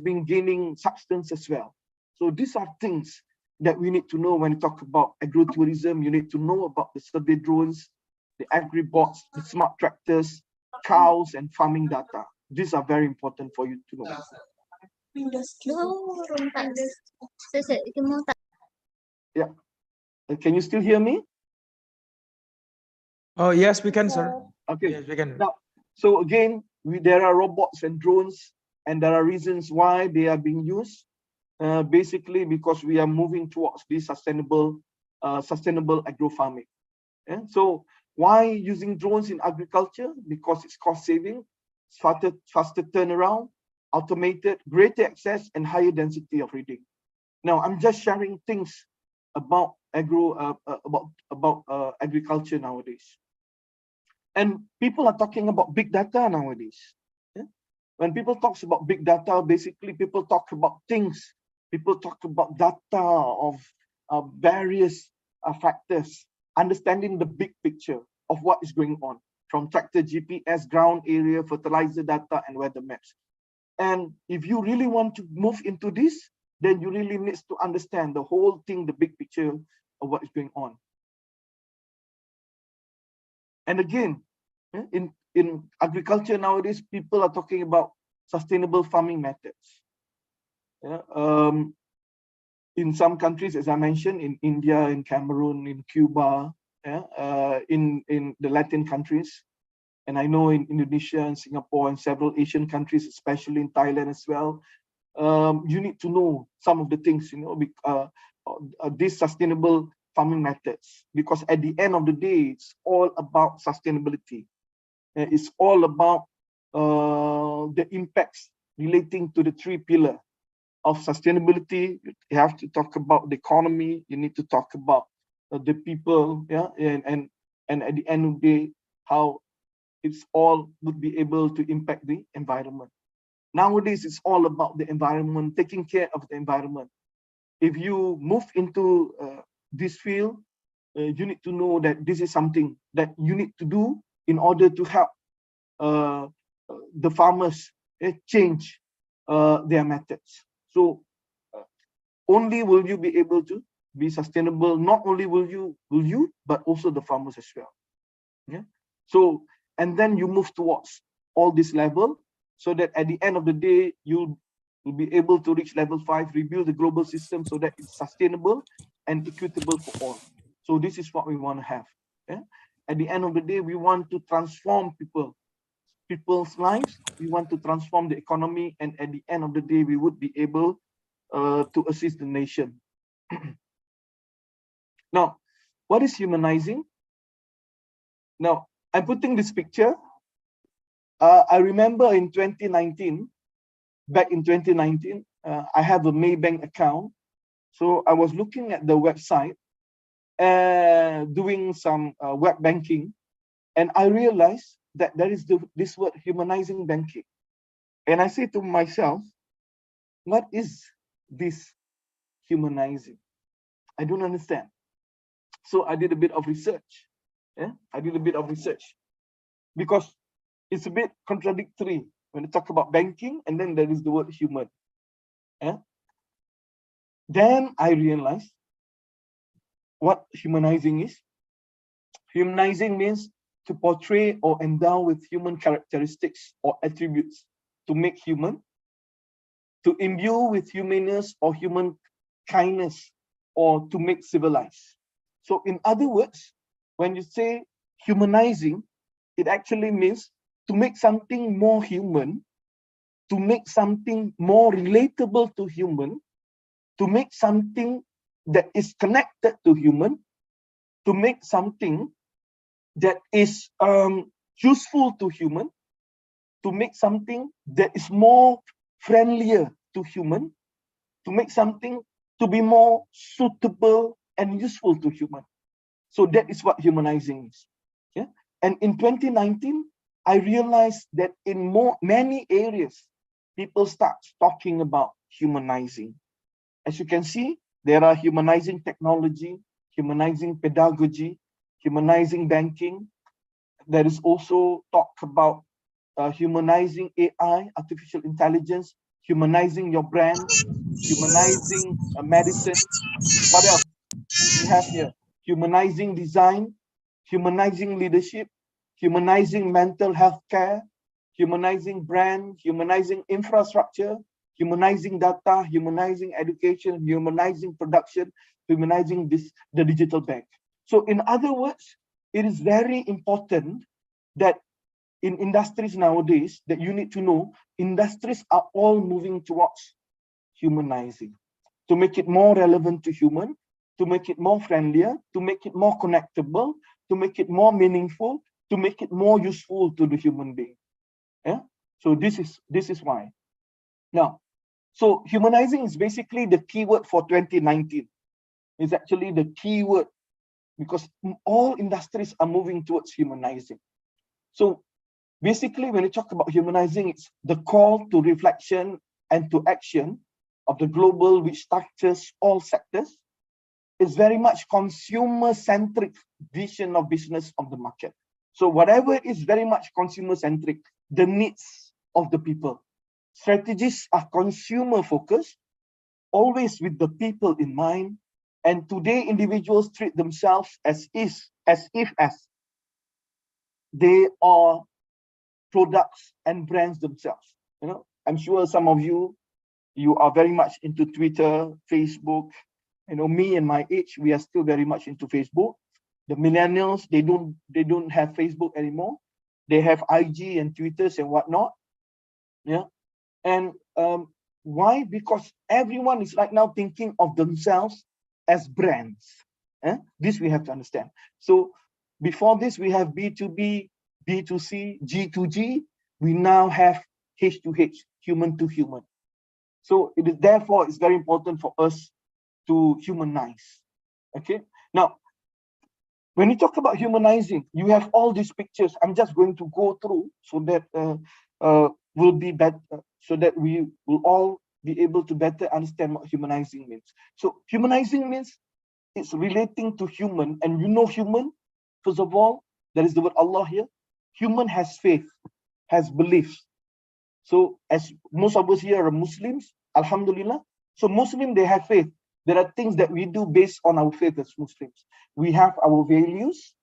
been gaining substance as well. So these are things that we need to know when we talk about agro-tourism. You need to know about the survey drones, the agri-bots, the smart tractors, cows, and farming data. These are very important for you to know. Yeah. Can you still hear me? Oh, yes, we can, sir. Okay. Yes, we can. Now, so again, there are robots and drones, and there are reasons why they are being used. Basically, because we are moving towards this sustainable agro farming. And so, why using drones in agriculture? Because it's cost saving, faster turnaround, automated, greater access, and higher density of reading. Now, I'm just sharing things about agriculture nowadays. And people are talking about big data nowadays. When people talk about big data, basically people talk about things. People talk about data of various factors, understanding the big picture of what is going on, from tractor GPS, ground area, fertilizer data, and weather maps. And if you really want to move into this, then you really need to understand the whole thing, the big picture of what is going on. And again, in agriculture nowadays, people are talking about sustainable farming methods. In some countries, as I mentioned, in India, in Cameroon, in Cuba, in the Latin countries, and I know in Indonesia and Singapore and several Asian countries, especially in Thailand as well, you need to know some of the things, these sustainable farming methods, because at the end of the day, it's all about sustainability. It's all about the impacts relating to the three pillars of sustainability. You have to talk about the economy. You need to talk about the people, and at the end of the day, how it's all would be able to impact the environment. Nowadays, it's all about the environment, taking care of the environment. If you move into this field, you need to know that this is something that you need to do in order to help the farmers change their methods. So only will you be able to be sustainable. Not only will you, but also the farmers as well. Yeah. So, and then you move towards all this level, so that at the end of the day, you'll be able to reach level 5, rebuild the global system so that it's sustainable and equitable for all. So this is what we want to have. Yeah? At the end of the day, we want to transform people's lives. We want to transform the economy, and at the end of the day, we would be able to assist the nation. Now, what is humanizing? Now, I'm putting this picture. I remember in 2019, back in 2019, I have a Maybank account. So I was looking at the website, doing some web banking, and I realized that there is this word, humanizing banking. And I say to myself, what is this humanizing? I don't understand. So I did a bit of research. I did a bit of research because it's a bit contradictory when you talk about banking and then there is the word human. Then I realized what humanizing is. Humanizing means to portray or endow with human characteristics or attributes, to make human, to imbue with humanness or human kindness, or to make civilized. So in other words, when you say humanizing, it actually means to make something more human, to make something more relatable to human, to make something that is connected to human, to make something that is useful to human, to make something that is more friendlier to human, to make something to be more suitable and useful to human. So that is what humanizing is. Yeah. And in 2019, I realized that in many areas, people start talking about humanizing. As you can see, there are humanizing technology, humanizing pedagogy, humanizing banking. There is also talk about humanizing AI, artificial intelligence, humanizing your brand, humanizing medicine. What else we have here? Humanizing design, humanizing leadership, humanizing mental health care, humanizing brand, humanizing infrastructure, humanizing data, humanizing education, humanizing production, humanizing the digital bank. So in other words, it is very important that in industries nowadays that you need to know, industries are all moving towards humanizing to make it more relevant to human, to make it more friendlier, to make it more connectable, to make it more meaningful, to make it more useful to the human being. Yeah. So this is why. Now, so humanizing is basically the keyword for 2019. It's actually the keyword because all industries are moving towards humanizing. So basically, when you talk about humanizing, it's the call to reflection and to action of the global, which touches all sectors. It's very much consumer-centric vision of business of the market. So whatever is very much consumer-centric, the needs of the people. Strategies are consumer-focused, always with the people in mind. And today, individuals treat themselves as if they are products and brands themselves. You know, I'm sure some of you are very much into Twitter, Facebook. You know, me and my age, we are still very much into Facebook. The millennials, they don't have Facebook anymore. They have IG and Twitters and whatnot. Yeah. And why? Because everyone is right now thinking of themselves as brands. This we have to understand. So before this, we have B2B, B2C, G2G. We now have H2H, human to human. So it is therefore it's very important for us to humanize. Okay. Now, when you talk about humanizing, you have all these pictures. I'm just going to go through so that will be better, so that we will all be able to better understand what humanizing means. So humanizing means it's relating to human, and you know human. First of all, there is the word Allah here. Human has faith, has beliefs. So as most of us here are Muslims, Alhamdulillah. So Muslim, they have faith. There are things that we do based on our faith as Muslims. We have our values.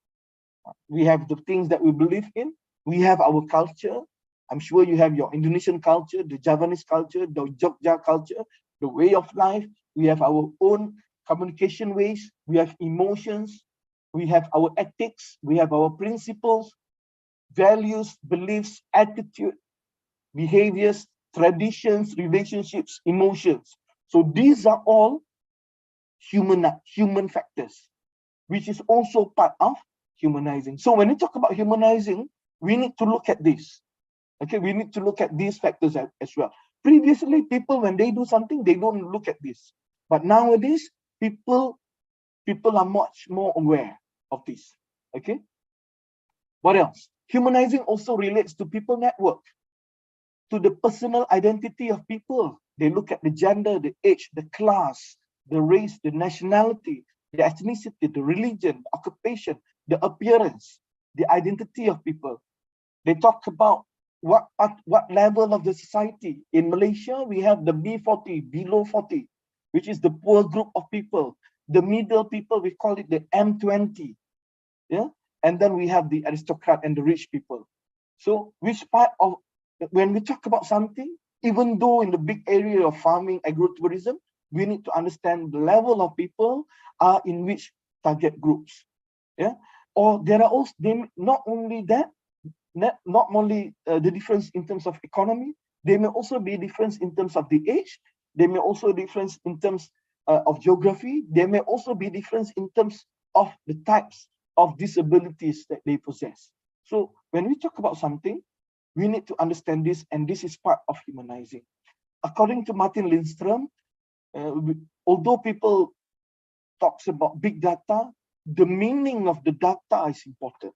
We have the things that we believe in. We have our culture. I'm sure you have your Indonesian culture, the Javanese culture, the Jogja culture, the way of life. We have our own communication ways. We have emotions. We have our ethics. We have our principles, values, beliefs, attitude, behaviors, traditions, relationships, emotions. So these are all human factors, which is also part of humanizing. So when you talk about humanizing, we need to look at this. Okay, we need to look at these factors as well. Previously, people, when they do something, they don't look at this. But nowadays, people are much more aware of this. Okay. What else? Humanizing also relates to people network, to the personal identity of people. They look at the gender, the age, the class, the race, the nationality, the ethnicity, the religion, the occupation, the appearance, the identity of people. They talk about what level of the society. In Malaysia, we have the B40, below 40, which is the poor group of people. The middle people, we call it the M20. Yeah. And then we have the aristocrat and the rich people. So which part of, when we talk about something, even though in the big area of farming, agrotourism, we need to understand the level of people are in which target groups. Yeah. Or there are also, not only that, not only the difference in terms of economy, they may also be difference in terms of the age. They may also difference in terms of geography. They may also be difference in terms of the types of disabilities that they possess. So when we talk about something, we need to understand this, and this is part of humanizing. According to Martin Lindstrom, although people talks about big data, the meaning of the data is important.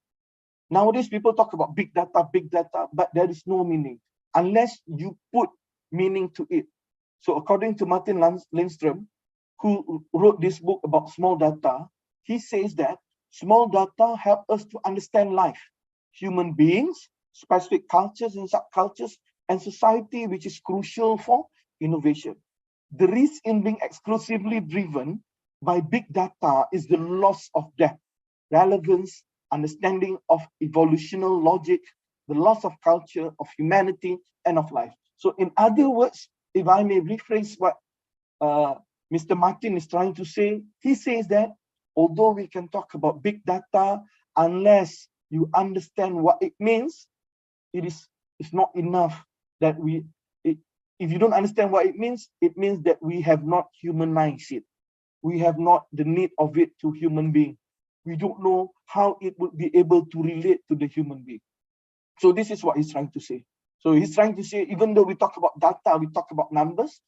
Nowadays, people talk about big data, but there is no meaning unless you put meaning to it. So according to Martin Lindstrom, who wrote this book about small data, he says that small data help us to understand life, human beings, specific cultures and subcultures, and society, which is crucial for innovation. The risk in being exclusively driven by big data is the loss of depth, relevance, understanding of evolutional logic, the loss of culture, of humanity, and of life. So in other words, if I may rephrase what Mr. Martin is trying to say, he says that although we can talk about big data, unless you understand what it means, it's not enough that if you don't understand what it means that we have not humanized it. We have not the need of it to human being. We don't know how it would be able to relate to the human being. So this is what he's trying to say. So he's trying to say, even though we talk about data, we talk about numbers,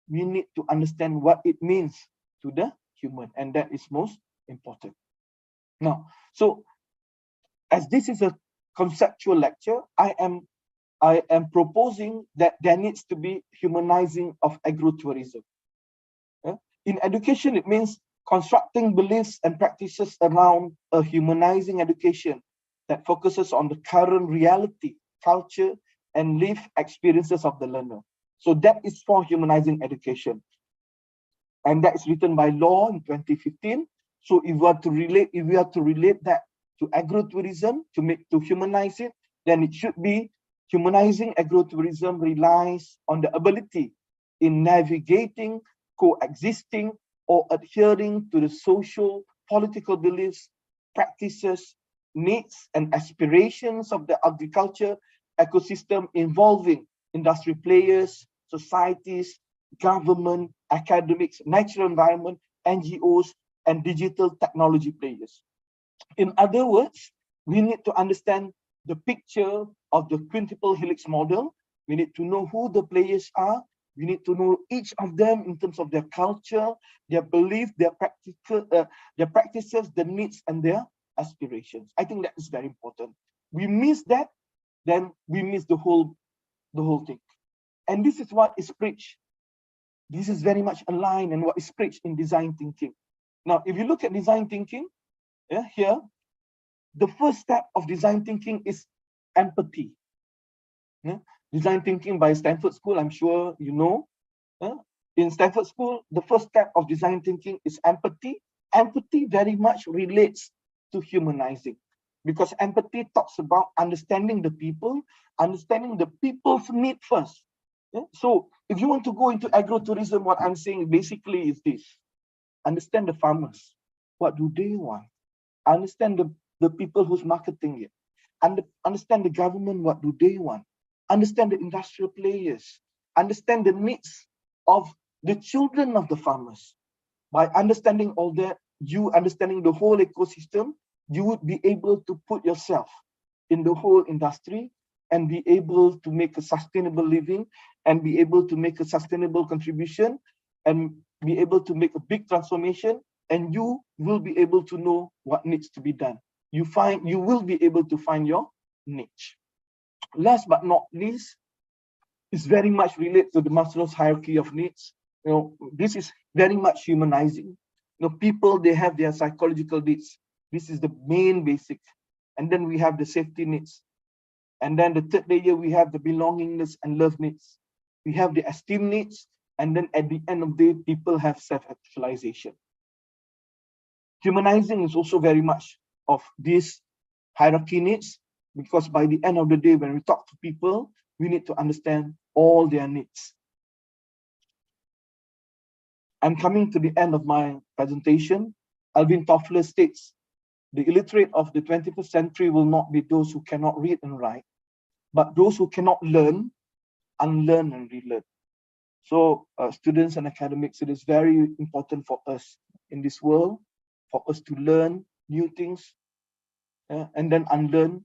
we need to understand what it means to the human, and that is most important. Now, so as this is a conceptual lecture, I am proposing that there needs to be humanizing of agrotourism. In education, it means constructing beliefs and practices around a humanizing education that focuses on the current reality, culture, and lived experiences of the learner. So that is for humanizing education. And that is written by law in 2015. So if we are to relate that to agrotourism, to humanize it, then it should be humanizing agrotourism relies on the ability in navigating, coexisting, or adhering to the social, political beliefs, practices, needs, and aspirations of the agriculture ecosystem involving industry players, societies, government, academics, natural environment, NGOs, and digital technology players. In other words, we need to understand the picture of the quintuple helix model. We need to know who the players are. We need to know each of them in terms of their culture, their belief, their practices, their needs, and their aspirations. I think that is very important. We miss that, then we miss the whole thing. And this is what is preached. This is very much aligned and what is preached in design thinking. Now, if you look at design thinking, here, the first step of design thinking is empathy. Design thinking by Stanford School, I'm sure you know. In Stanford School, the first step of design thinking is empathy. Empathy very much relates to humanizing, because empathy talks about understanding the people, understanding the people's need first. So if you want to go into agrotourism, what I'm saying basically is this: understand the farmers. What do they want? Understand the people who's marketing it. And understand the government, what do they want? Understand the industrial players. Understand the needs of the children of the farmers. By understanding all that, you understanding the whole ecosystem, you would be able to put yourself in the whole industry and be able to make a sustainable living and be able to make a sustainable contribution and be able to make a big transformation, and you will be able to know what needs to be done. You will be able to find your niche. Last but not least, is very much related to the Maslow's hierarchy of needs. This is very much humanizing. People, they have their psychological needs. This is the main basic. And then we have the safety needs. And then the third layer, we have the belongingness and love needs. We have the esteem needs. And then at the end of the day, people have self-actualization. Humanizing is also very much of this hierarchy needs, because by the end of the day, when we talk to people, we need to understand all their needs. I'm coming to the end of my presentation. Alvin Toffler states, the illiterate of the 21st century will not be those who cannot read and write, but those who cannot learn, unlearn, and relearn. So students and academics, it is very important for us in this world, for us to learn new things, and then unlearn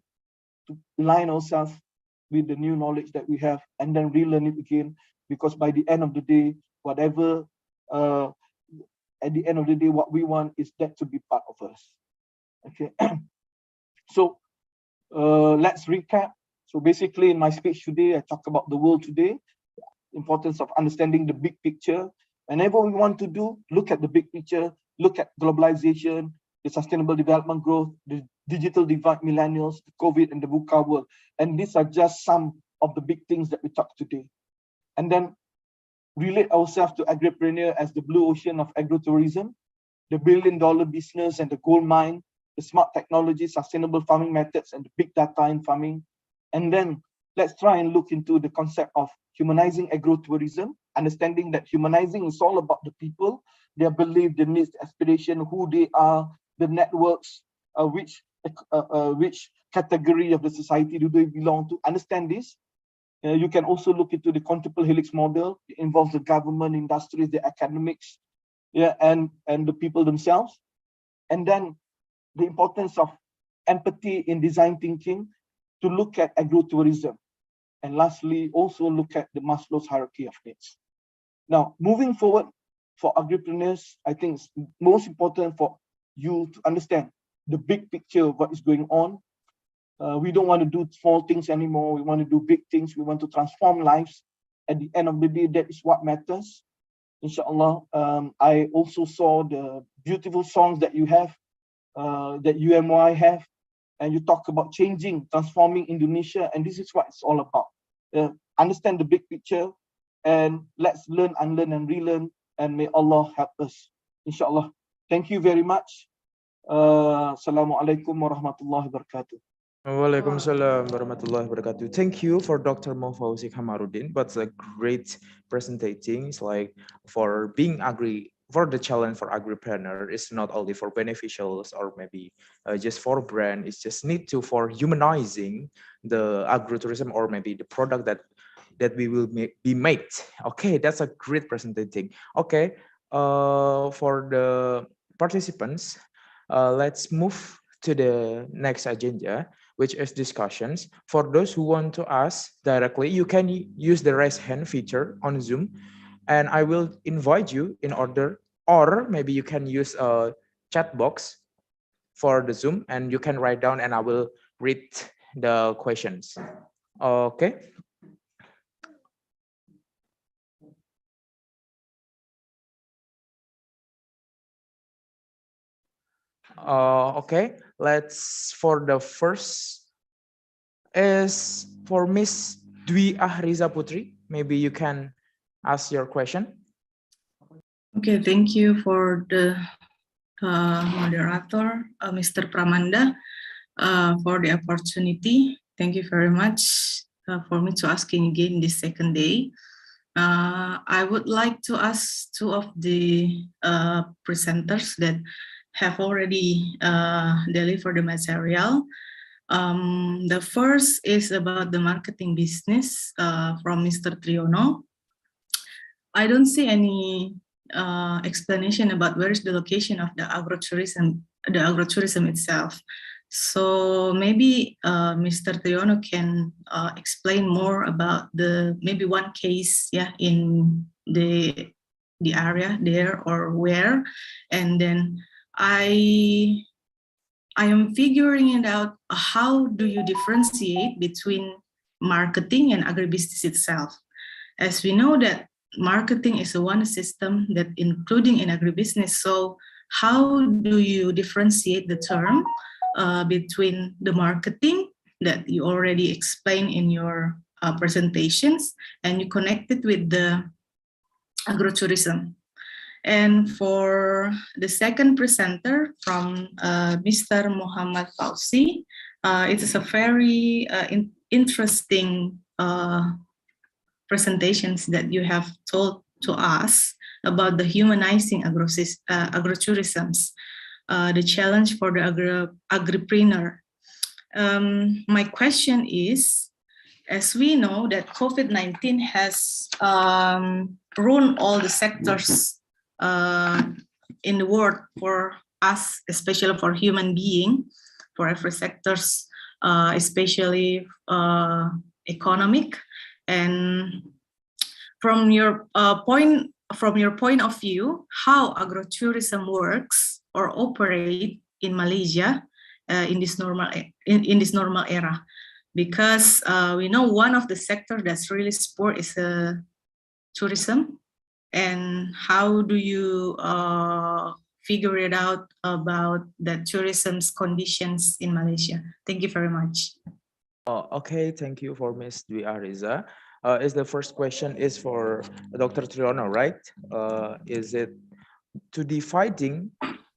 to align ourselves with the new knowledge that we have, and then relearn it again. Because by the end of the day, whatever, at the end of the day, what we want is that to be part of us. Okay. So let's recap. So basically, in my speech today, I talk about the world today, importance of understanding the big picture. Whenever we want to do, look at the big picture, look at globalization, the sustainable development growth, the digital divide, millennials, the COVID, and the VUCA world. And these are just some of the big things that we talk today. And then relate ourselves to agripreneur as the blue ocean of agrotourism, the billion-dollar business and the gold mine, the smart technology, sustainable farming methods, and the big data in farming. And then let's try and look into the concept of humanizing agrotourism, understanding that humanizing is all about the people, their belief, their needs, aspiration, who they are, the networks, which category of the society do they belong to. Understand this. You can also look into the quintuple helix model. It involves the government, industries, the academics, and the people themselves. And then the importance of empathy in design thinking to look at agrotourism. And lastly, also look at the Maslow's hierarchy of needs. Now, moving forward for agripreneurs, I think it's most important for you to understand the big picture of what is going on. We don't want to do small things anymore. We want to do big things. We want to transform lives. At the end of the day, that is what matters. Inshallah. I also saw the beautiful songs that you have, that UMY have, and you talk about changing, transforming Indonesia, and this is what it's all about. Understand the big picture, and let's learn, unlearn, and relearn, and may Allah help us, inshallah. Thank you very much. Assalamualaikum warahmatullahi wabarakatuh. Waalaikumsalam warahmatullahi wabarakatuh. Thank you for Dr. Mofauzi Kamarudin. But a great presenting. It's like for being for the challenge for agripreneur is not only for beneficials or maybe just for brand. It's just need to for humanizing the agrotourism or maybe the product that we will be made. Okay, that's a great presenting. Okay, for the participants, let's move to the next agenda, which is discussions. For those who want to ask directly, you can use the raise hand feature on Zoom, and I will invite you in order, or maybe you can use a chat box for the Zoom, and you can write down, and I will read the questions. Okay. Okay, let's for the first is for Miss Dwi Ahriza Putri. Maybe you can ask your question. Okay, thank you for the moderator, Mr. Pramanda, for the opportunity. Thank you very much for me to asking again this second day. I would like to ask two of the presenters that have already delivered the material. The first is about the marketing business from Mr. Triono. I don't see any explanation about where is the location of the agrotourism itself. So maybe Mr. Triono can explain more about maybe one case, in the area there or where, and then I am figuring it out. How do you differentiate between marketing and agribusiness itself? As we know that marketing is one system that including in agribusiness. So how do you differentiate the term between the marketing that you already explained in your presentations, and you connect it with the agrotourism? And for the second presenter from Mr. Muhammad Fauzi, it is a very interesting presentations that you have told to us about the humanizing agrotourisms, the challenge for the agripreneur. My question is, as we know that COVID-19 has ruined all the sectors in the world for us, especially for human being, for every sectors, especially economic. And from your point of view, how agrotourism works or operate in Malaysia in this normal era, because we know one of the sector that's really support is tourism. And how do you figure it out about the tourism's conditions in Malaysia? Thank you very much. Okay, thank you for Ms. Dwi Ariza. Is the first question is for Dr. Triyono, right? Is it to dividing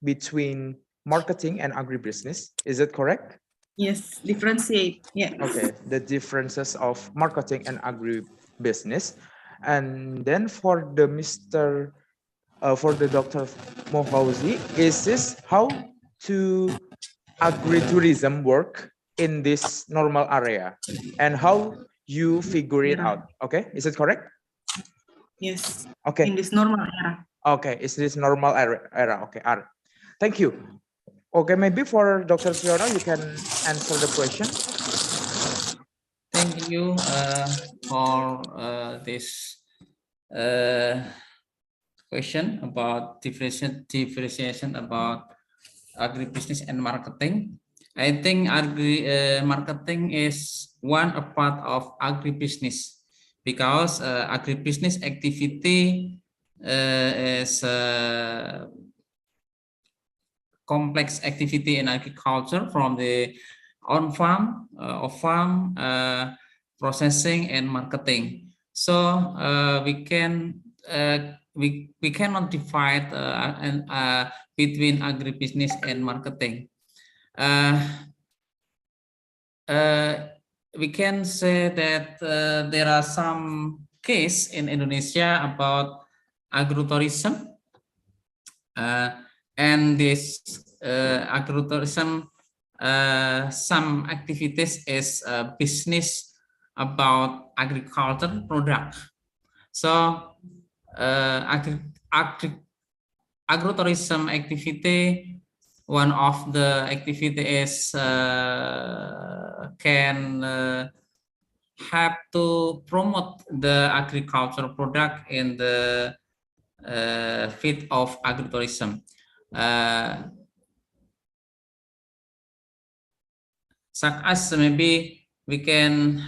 between marketing and agribusiness? Is it correct? Yes, differentiate. Yeah. Okay, the differences of marketing and agribusiness. And then for the for the Dr. Mohauzi, is this how to agritourism work in this normal area and how you figure it out? Okay, is it correct? Yes. Okay. In this normal era. Okay, is this normal era? Okay, thank you. Okay, maybe for Dr. Triyono, you can answer the question. Thank you for this question about differentiation about agribusiness and marketing. I think marketing is one a part of agribusiness, because agribusiness activity is a complex activity in agriculture, from the on farm, off farm, processing and marketing. So we cannot divide between agribusiness and marketing. We can say that there are some case in Indonesia about agrotourism, and this agrotourism, some activities is business about agriculture product. So agrotourism activity, one of the activity is can have to promote the agricultural product in the field of agrotourism. Such as maybe we can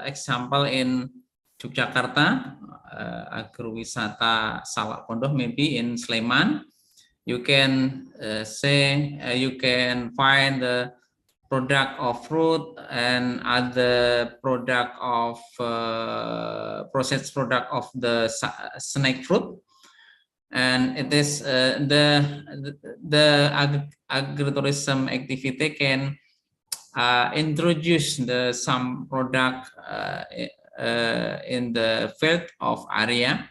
example in Yogyakarta, agrowisata Sawak Pondoh, maybe in Sleman, you can you can find the product of fruit and other product of processed product of the snake fruit. And it is the agritourism activity can introduce some product in the field of area,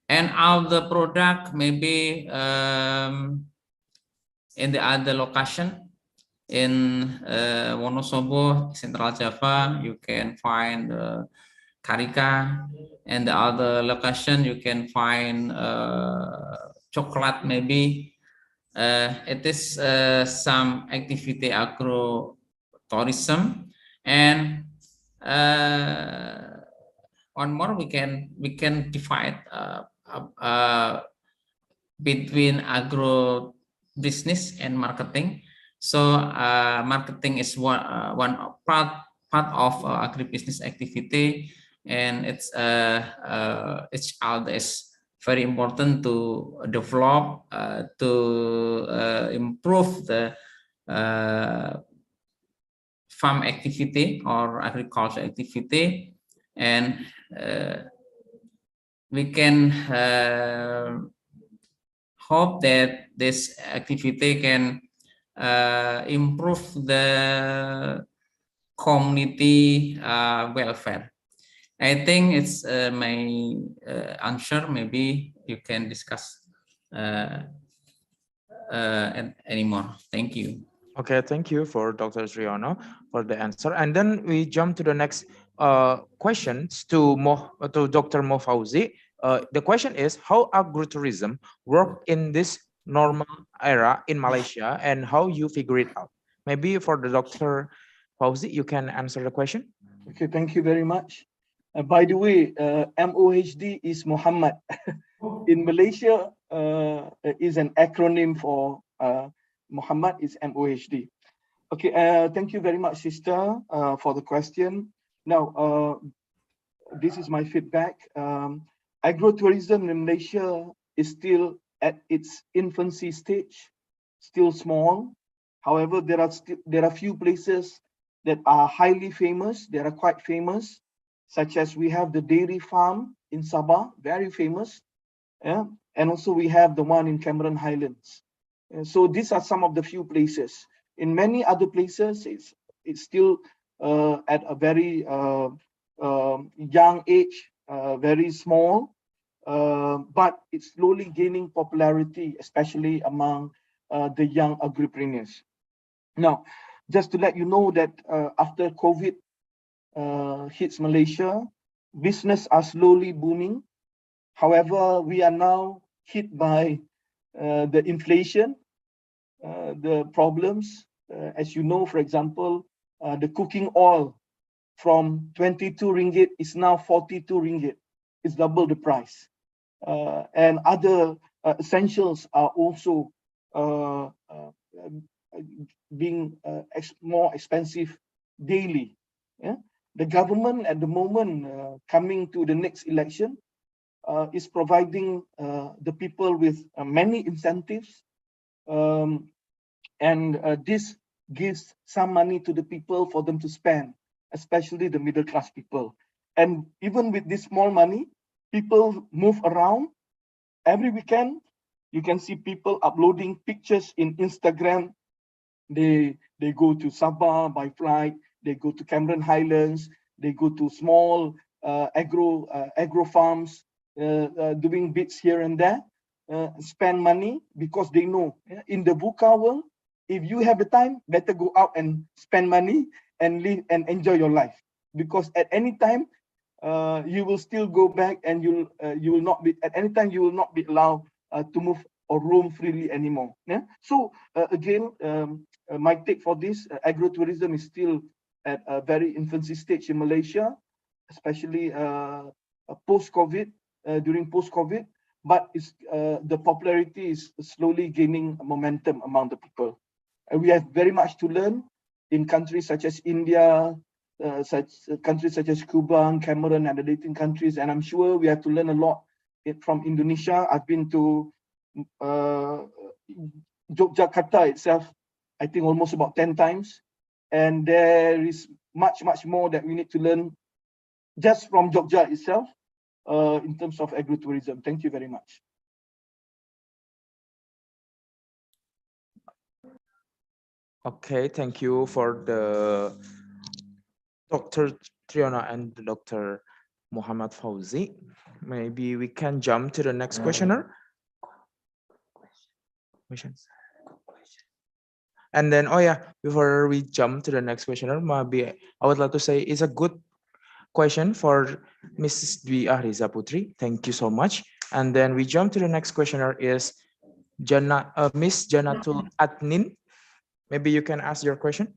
and all the product maybe in the other location in Wonosobo, Central Java, you can find Karika, and the other location you can find chocolate maybe. It is some activity agrotourism. And one more we can divide between agro business and marketing. So marketing is one part of agribusiness activity, and it's is very important to develop to improve the farm activity or agriculture activity. And we can hope that this activity can improve the community welfare. I think it's my answer. Maybe you can discuss anymore. Thank you. Okay, thank you for Dr. Triyono for the answer. And then we jump to the next questions to Dr. Mohauzi. The question is, how agrotourism work in this normal era in Malaysia and how you figure it out? Maybe for the Dr. Fauzi, you can answer the question. Okay, thank you very much. By the way, MOHD is Muhammad. In Malaysia, is an acronym for Muhammad is MOHD. Okay, thank you very much, sister, for the question. Now, this is my feedback. Agro-tourism in Malaysia is still at its infancy stage, still small. However, there are few places that are highly famous. They are quite famous, such as we have the dairy farm in Sabah, very famous. Yeah, and also we have the one in Cameron Highlands. So these are some of the few places. In many other places, it's still at a very young age, very small, but it's slowly gaining popularity, especially among the young agripreneurs. Now, just to let you know that after COVID hits Malaysia, business are slowly booming. However, we are now hit by the inflation, the problems. As you know, for example, the cooking oil from 22 ringgit is now 42 ringgit. It's double the price. And other essentials are also being more expensive daily. Yeah? The government at the moment coming to the next election is providing the people with many incentives, and this gives some money to the people for them to spend, especially the middle class people. And even with this small money, people move around. Every weekend, you can see people uploading pictures in Instagram. They go to Sabah by flight, they go to Cameron Highlands, they go to small agro farms, doing bits here and there, spend money because they know in the VUCA world, if you have the time, better go out and spend money and live and enjoy your life, because at any time you will still go back, and you will not be at any time you will not be allowed to move or roam freely anymore. Yeah. So again, my take for this, agro-tourism is still at a very infancy stage in Malaysia, especially post-COVID, during post-COVID, but the popularity is slowly gaining momentum among the people. And we have very much to learn in countries such as India, countries such as Cuba, Cameroon, and the Latin countries, and I'm sure we have to learn a lot from Indonesia. I've been to Yogyakarta itself, I think almost about 10 times, and there is much more that we need to learn just from Jogja itself in terms of agro-tourism. Thank you very much. Okay, thank you for the Dr. Triona and Dr. Muhammad Fauzi. Maybe we can jump to the next questioner. Questions. And then, oh yeah, before we jump to the next questioner, maybe I would like to say it's a good question for Mrs. Dwi Ahriza Putri. Thank you so much. And then we jump to the next questioner is Miss Janatul Adnin. Maybe you can ask your question.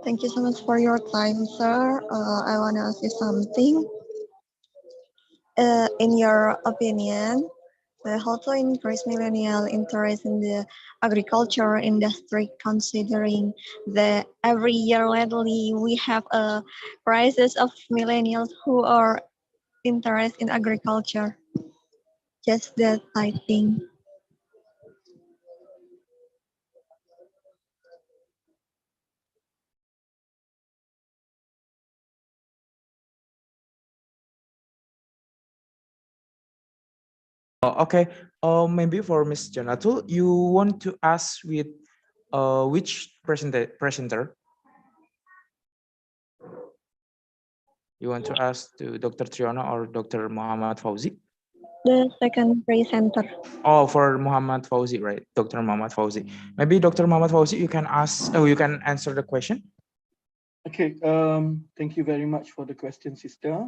Thank you so much for your time, sir. I want to ask you something. In your opinion, how to increase millennial interest in the agriculture industry, considering that every year lately we have a crisis of millennials who are interested in agriculture? Just that, I think. Okay, maybe for Miss Janatul, you want to ask with which presenter? You want to ask to Dr. Triona or Dr. Muhammad Fauzi? The second presenter. Oh, for Muhammad Fauzi, right? Dr. Muhammad Fauzi. Maybe Dr. Muhammad Fauzi, you can ask. Oh, you can answer the question. Okay. Thank you very much for the question, sister.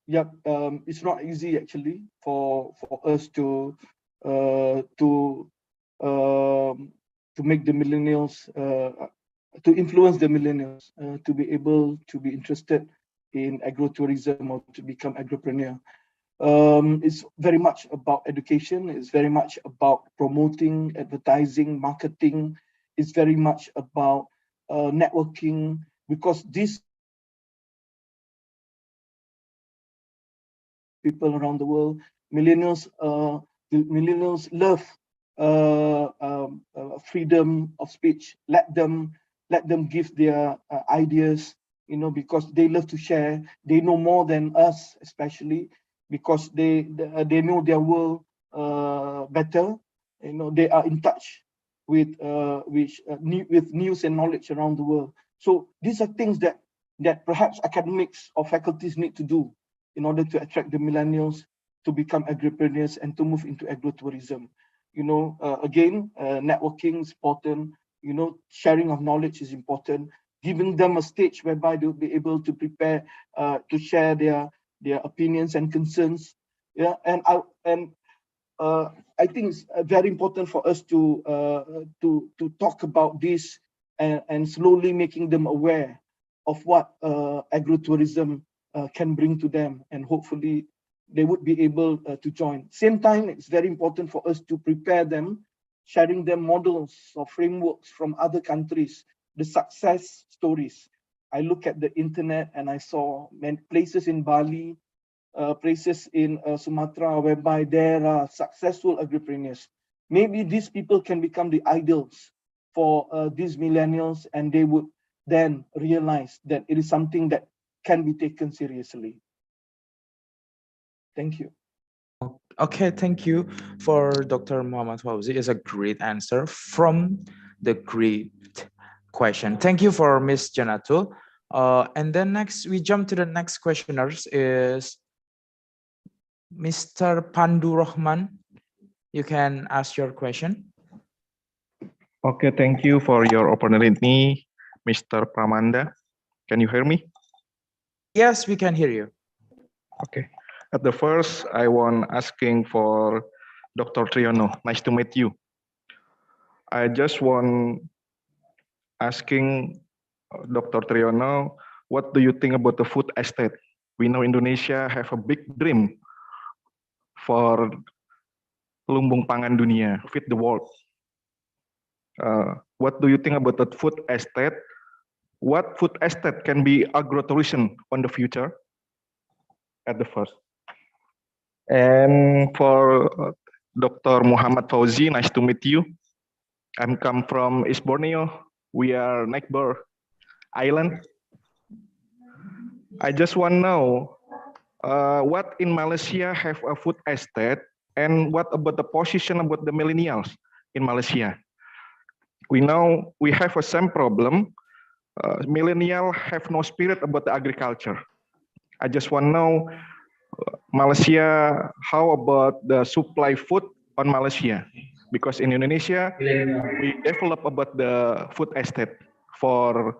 yeah, it's not easy actually for us to make the millennials to influence the millennials to be able to be interested in agrotourism or to become agropreneur. It's very much about education. It's very much about promoting, advertising, marketing. It's very much about networking, because these people around the world, millennials, the millennials love freedom of speech. Let them give their ideas, you know, because they love to share. They know more than us, especially because they know their world better. You know, they are in touch with with news and knowledge around the world. So these are things that perhaps academics or faculties need to do in order to attract the millennials to become agripreneurs and to move into agrotourism. You know, again, networking is important. You know, sharing of knowledge is important. Giving them a stage whereby they'll be able to prepare to share their opinions and concerns. Yeah, and I think it's very important for us to talk about this and slowly making them aware of what agrotourism can bring to them, and hopefully they would be able to join. Same time, it's very important for us to prepare them, sharing them models or frameworks from other countries, the success stories. I look at the internet and I saw many places in Bali, places in Sumatra, whereby there are successful agripreneurs. Maybe these people can become the idols for these millennials, and they would then realize that it is something that can be taken seriously. Thank you. Okay, thank you for Dr. Muhammad Fauzi. It's a great answer from the great question. Thank you for Miss Janatul. And then next, we jump to the next questioners is Mr. Pandu Rahman. You can ask your question. Okay, thank you for your opportunity, Mr. Pramanda. Can you hear me? Yes, we can hear you. Okay. At the first, I want asking for Dr. Triyono. Nice to meet you. I just want asking Dr. Triyono, what do you think about the food estate? We know Indonesia have a big dream for lumbung pangan dunia, feed the world. What do you think about the food estate? What food estate can be agrotourism on the future? At the first. And for Dr. Muhammad Fauzi, nice to meet you. I'm come from East Borneo. We are neighbor island. I just want to know what in Malaysia have a food estate, and what about the position about the millennials in Malaysia? We know we have a same problem. Millennial have no spirit about the agriculture. I just want to know Malaysia, how about the supply food on Malaysia? Because in Indonesia, we develop about the food estate for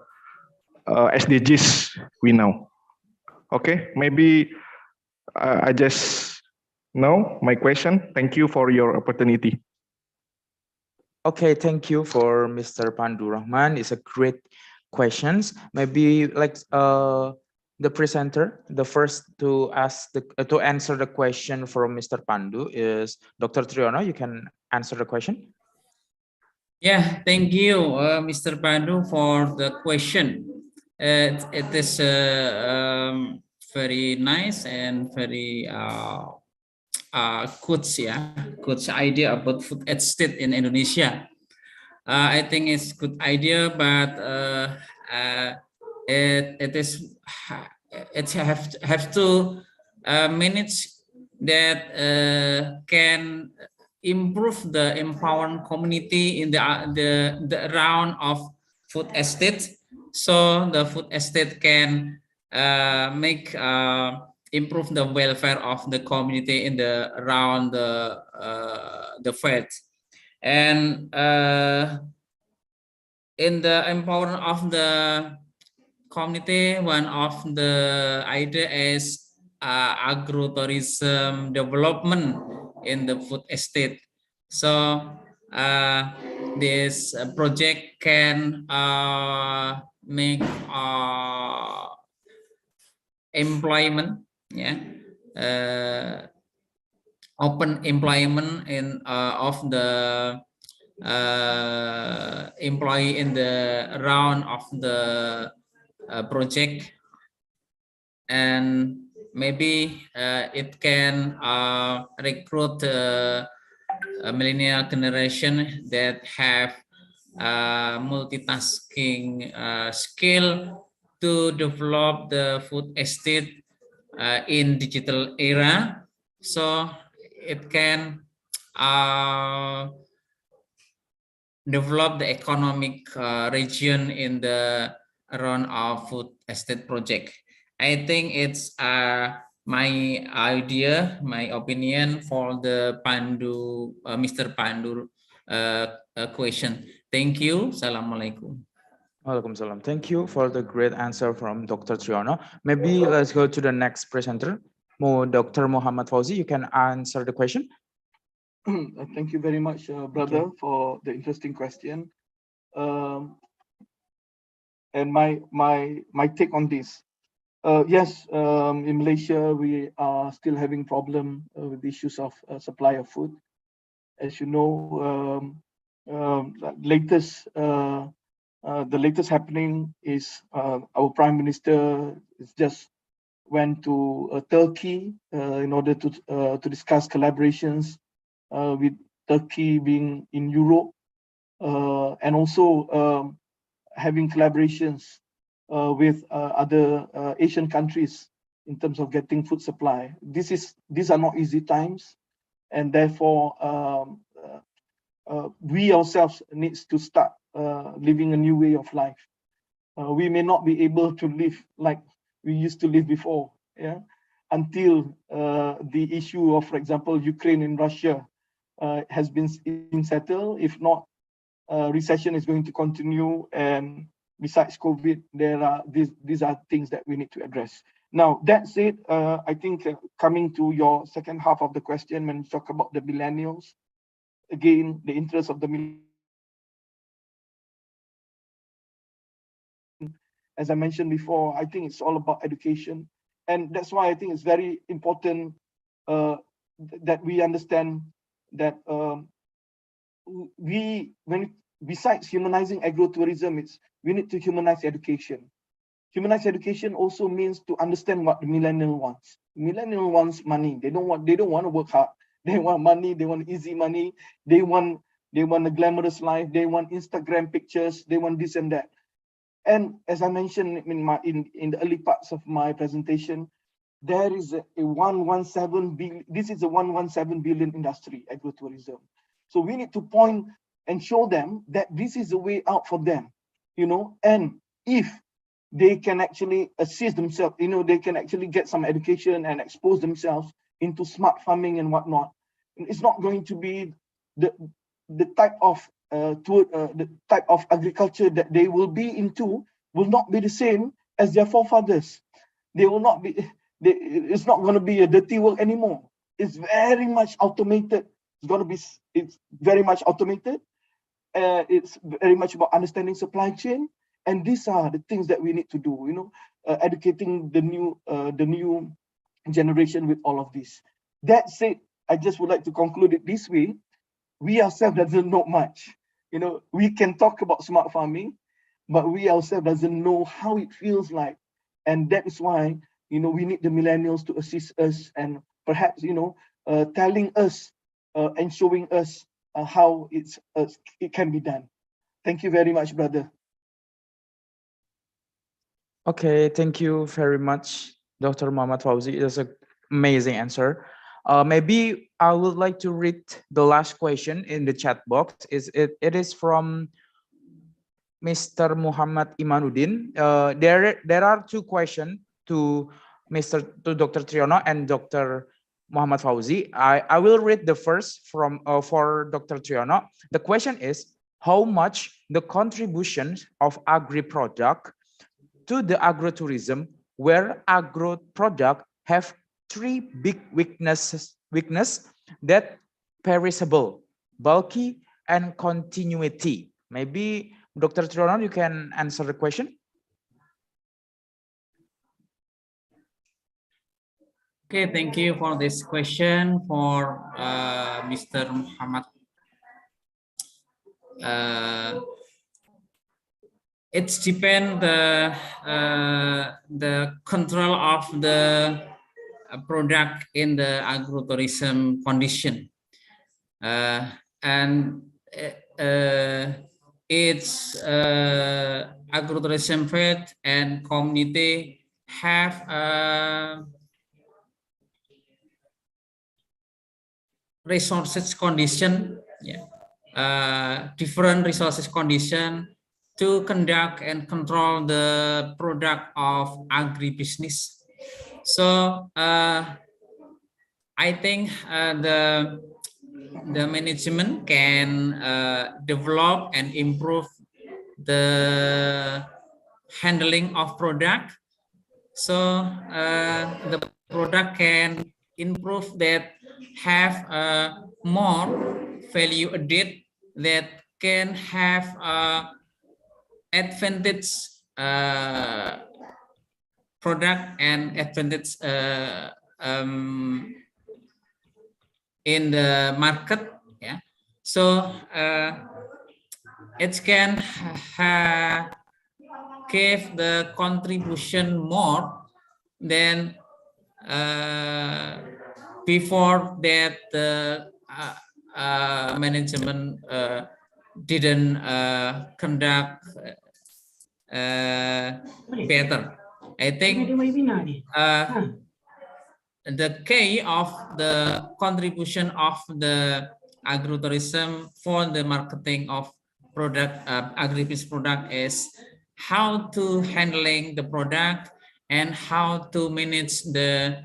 SDGs, we know. Okay, maybe I just know my question. Thank you for your opportunity. Okay, thank you for Mr. Pandu Rahman. It's a great questions. Maybe like the presenter, the first to ask to answer the question from Mr. Pandu is Dr. Triyono. You can answer the question. Yeah, thank you, Mr. Pandu, for the question. It is very nice and very good, good idea about food estate in Indonesia. I think it's good idea, but it have to manage that can improve the empowered community in the round of food estate, so the food estate can make improve the welfare of the community in the around the food. And in the empowerment of the community, one of the idea is agrotourism development in the food estate. So this project can make employment, yeah, open employment in of the employee in the round of the project, and maybe it can recruit a millennial generation that have multitasking skill to develop the food estate in digital era, so it can develop the economic region in the around our food estate project. I think it's my idea, my opinion for the Pandu, Mr. Pandu question. Thank you. Assalamualaikum. Waalaikumsalam. Thank you for the great answer from Dr. Triyono. Maybe let's go to the next presenter. Dr. Muhammad Fauzi, you can answer the question. Thank you very much, brother, for the interesting question. And my take on this. Yes, in Malaysia, we are still having problem with the issues of supply of food. As you know, the latest happening is our Prime Minister is just went to Turkey in order to discuss collaborations with Turkey being in Europe, and also having collaborations with other Asian countries in terms of getting food supply. These are not easy times, and therefore we ourselves needs to start living a new way of life. We may not be able to live like we used to live before, yeah, until the issue of, for example, Ukraine and Russia has been settled. If not, recession is going to continue, and besides COVID, there are these are things that we need to address. Now, that said, I think coming to your second half of the question, when you talk about the millennials, again, the interest of the millennials, as I mentioned before, I think it's all about education. And that's why I think it's very important that we understand that besides humanizing agrotourism, we need to humanize education. Humanize education also means to understand what the millennial wants. Millennial wants money. They don't want to work hard. They want money. They want easy money. They want a glamorous life. They want Instagram pictures. They want this and that. And as I mentioned in the early parts of my presentation, there is a 117 billion. This is a 117 billion industry, agrotourism. So we need to point and show them that this is a way out for them, you know. And if they can actually assist themselves, you know, they can actually get some education and expose themselves into smart farming and whatnot. It's not going to be the type of the type of agriculture that they will be into will not be the same as their forefathers. They will not be. It's not going to be a dirty work anymore. It's very much automated. It's very much automated. It's very much about understanding supply chain, and these are the things that we need to do. You know, educating the new generation with all of this. That said, I just would like to conclude it this way: we ourselves doesn't know much. You know, we can talk about smart farming, but we ourselves doesn't know how it feels like, and that is why, you know, we need the millennials to assist us and perhaps, you know, telling us and showing us how it can be done. Thank you very much, brother. Okay, thank you very much, Dr. Muhammad Fauzi. That's an amazing answer. Maybe I would like to read the last question in the chat box. It is from Mr. Muhammad Imanuddin. There are two questions to Dr. Triyono and Dr. Muhammad Fauzi. I will read the first from for Dr. Triyono. The question is, how much the contributions of agri-product to the agrotourism, where agro product have three big weakness that perishable, bulky, and continuity. Maybe Dr. Triyono, you can answer the question. Okay, thank you for this question for Mr. Muhammad. It's depend the control of the product in the agrotourism condition, and its agrotourism faith and community have resources condition, different resources condition to conduct and control the product of agribusiness. So I think the management can develop and improve the handling of product. So the product can improve that have more value added that can have advantage product and advantage in the market. Yeah, so it can give the contribution more than before that the management didn't conduct better. I think the key of the contribution of the agrotourism for the marketing of product, agribusiness product, is how to handling the product and how to manage the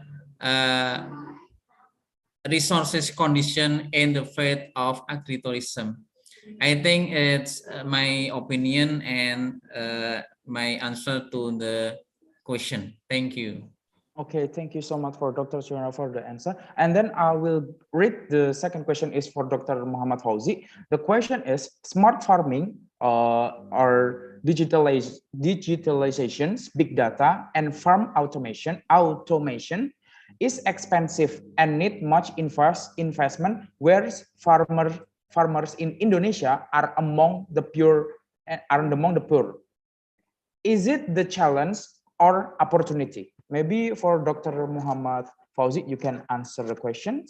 resources condition in the field of agritourism. I think it's my opinion and my answer to the question. Thank you. Okay, thank you so much for Dr. Triyono for the answer. And then I will read the second question is for Dr. Muhammad Fauzi. The question is, smart farming or digitalizations, big data, and farm automation is expensive and need much investment, whereas farmers in Indonesia are among the poor. Is it the challenge or opportunity? Maybe for Dr. Muhammad Fauzi, you can answer the question.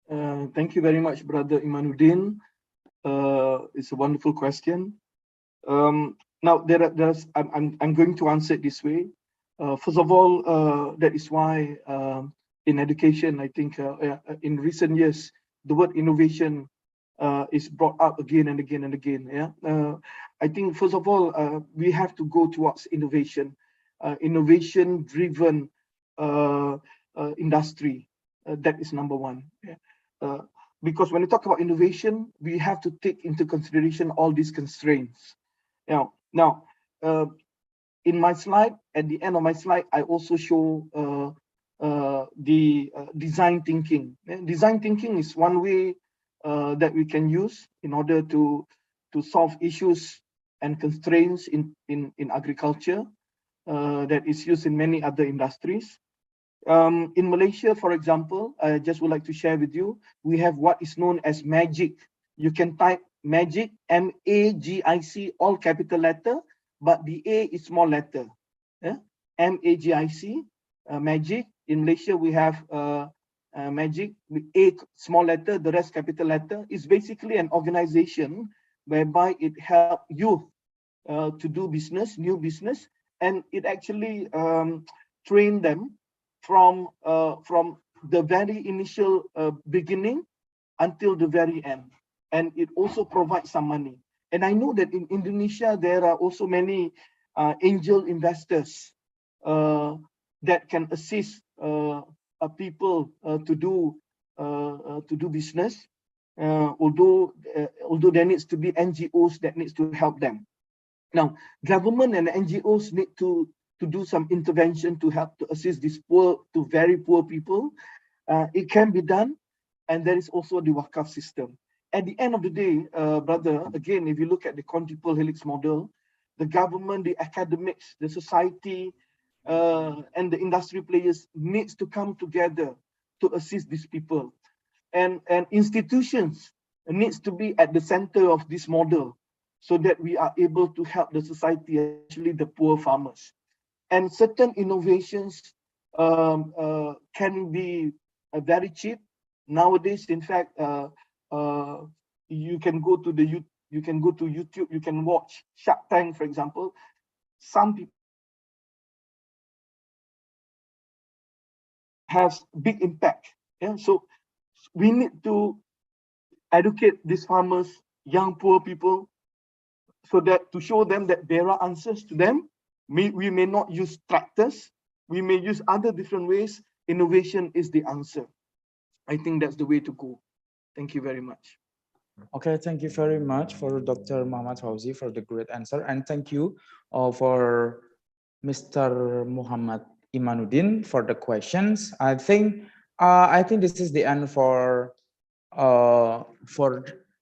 Thank you very much, Brother Imanuddin. It's a wonderful question. Now, I'm going to answer it this way. First of all, that is why in education, I think in recent years, the word innovation is brought up again and again and again. Yeah, I think first of all, we have to go towards innovation, innovation-driven industry. That is number one. Yeah. Because when we talk about innovation, we have to take into consideration all these constraints. Now, in my slide, at the end of my slide, I also show the design thinking. Design thinking is one way that we can use in order to solve issues and constraints in agriculture that is used in many other industries. In Malaysia, for example, I just would like to share with you, we have what is known as MAGIC. You can type MAGIC, M-A-G-I-C, all capital letter, but the A is small letter. M-A-G-I-C, MAGIC. In Malaysia, we have MAGIC, with A small letter, the rest capital letter. Is basically an organization whereby it helps youth to do business, new business, and it actually train them from the very initial beginning until the very end, and it also provides some money. And I know that in Indonesia there are also many angel investors that can assist people to do business. Although there needs to be NGOs that needs to help them. Now, government and NGOs need to to do some intervention to help to assist these poor to very poor people, it can be done. And there is also the Wakaf system. At the end of the day, brother, again, if you look at the quintuple helix model, the government, the academics, the society, and the industry players needs to come together to assist these people. And institutions needs to be at the center of this model so that we are able to help the society, especially the poor farmers. And certain innovations can be very cheap. Nowadays, in fact, you can go to YouTube, you can watch Shark Tank, for example. Some people has big impact. Yeah, so we need to educate these farmers, young poor people, so that to show them that there are answers to them. We may not use tractors, we may use other different ways. Innovation is the answer. I think that's the way to go. Thank you very much. Okay, thank you very much for Dr. Muhammad Fauzi for the great answer, and thank you for Mr. Muhammad Imanuddin for the questions. I think this is the end for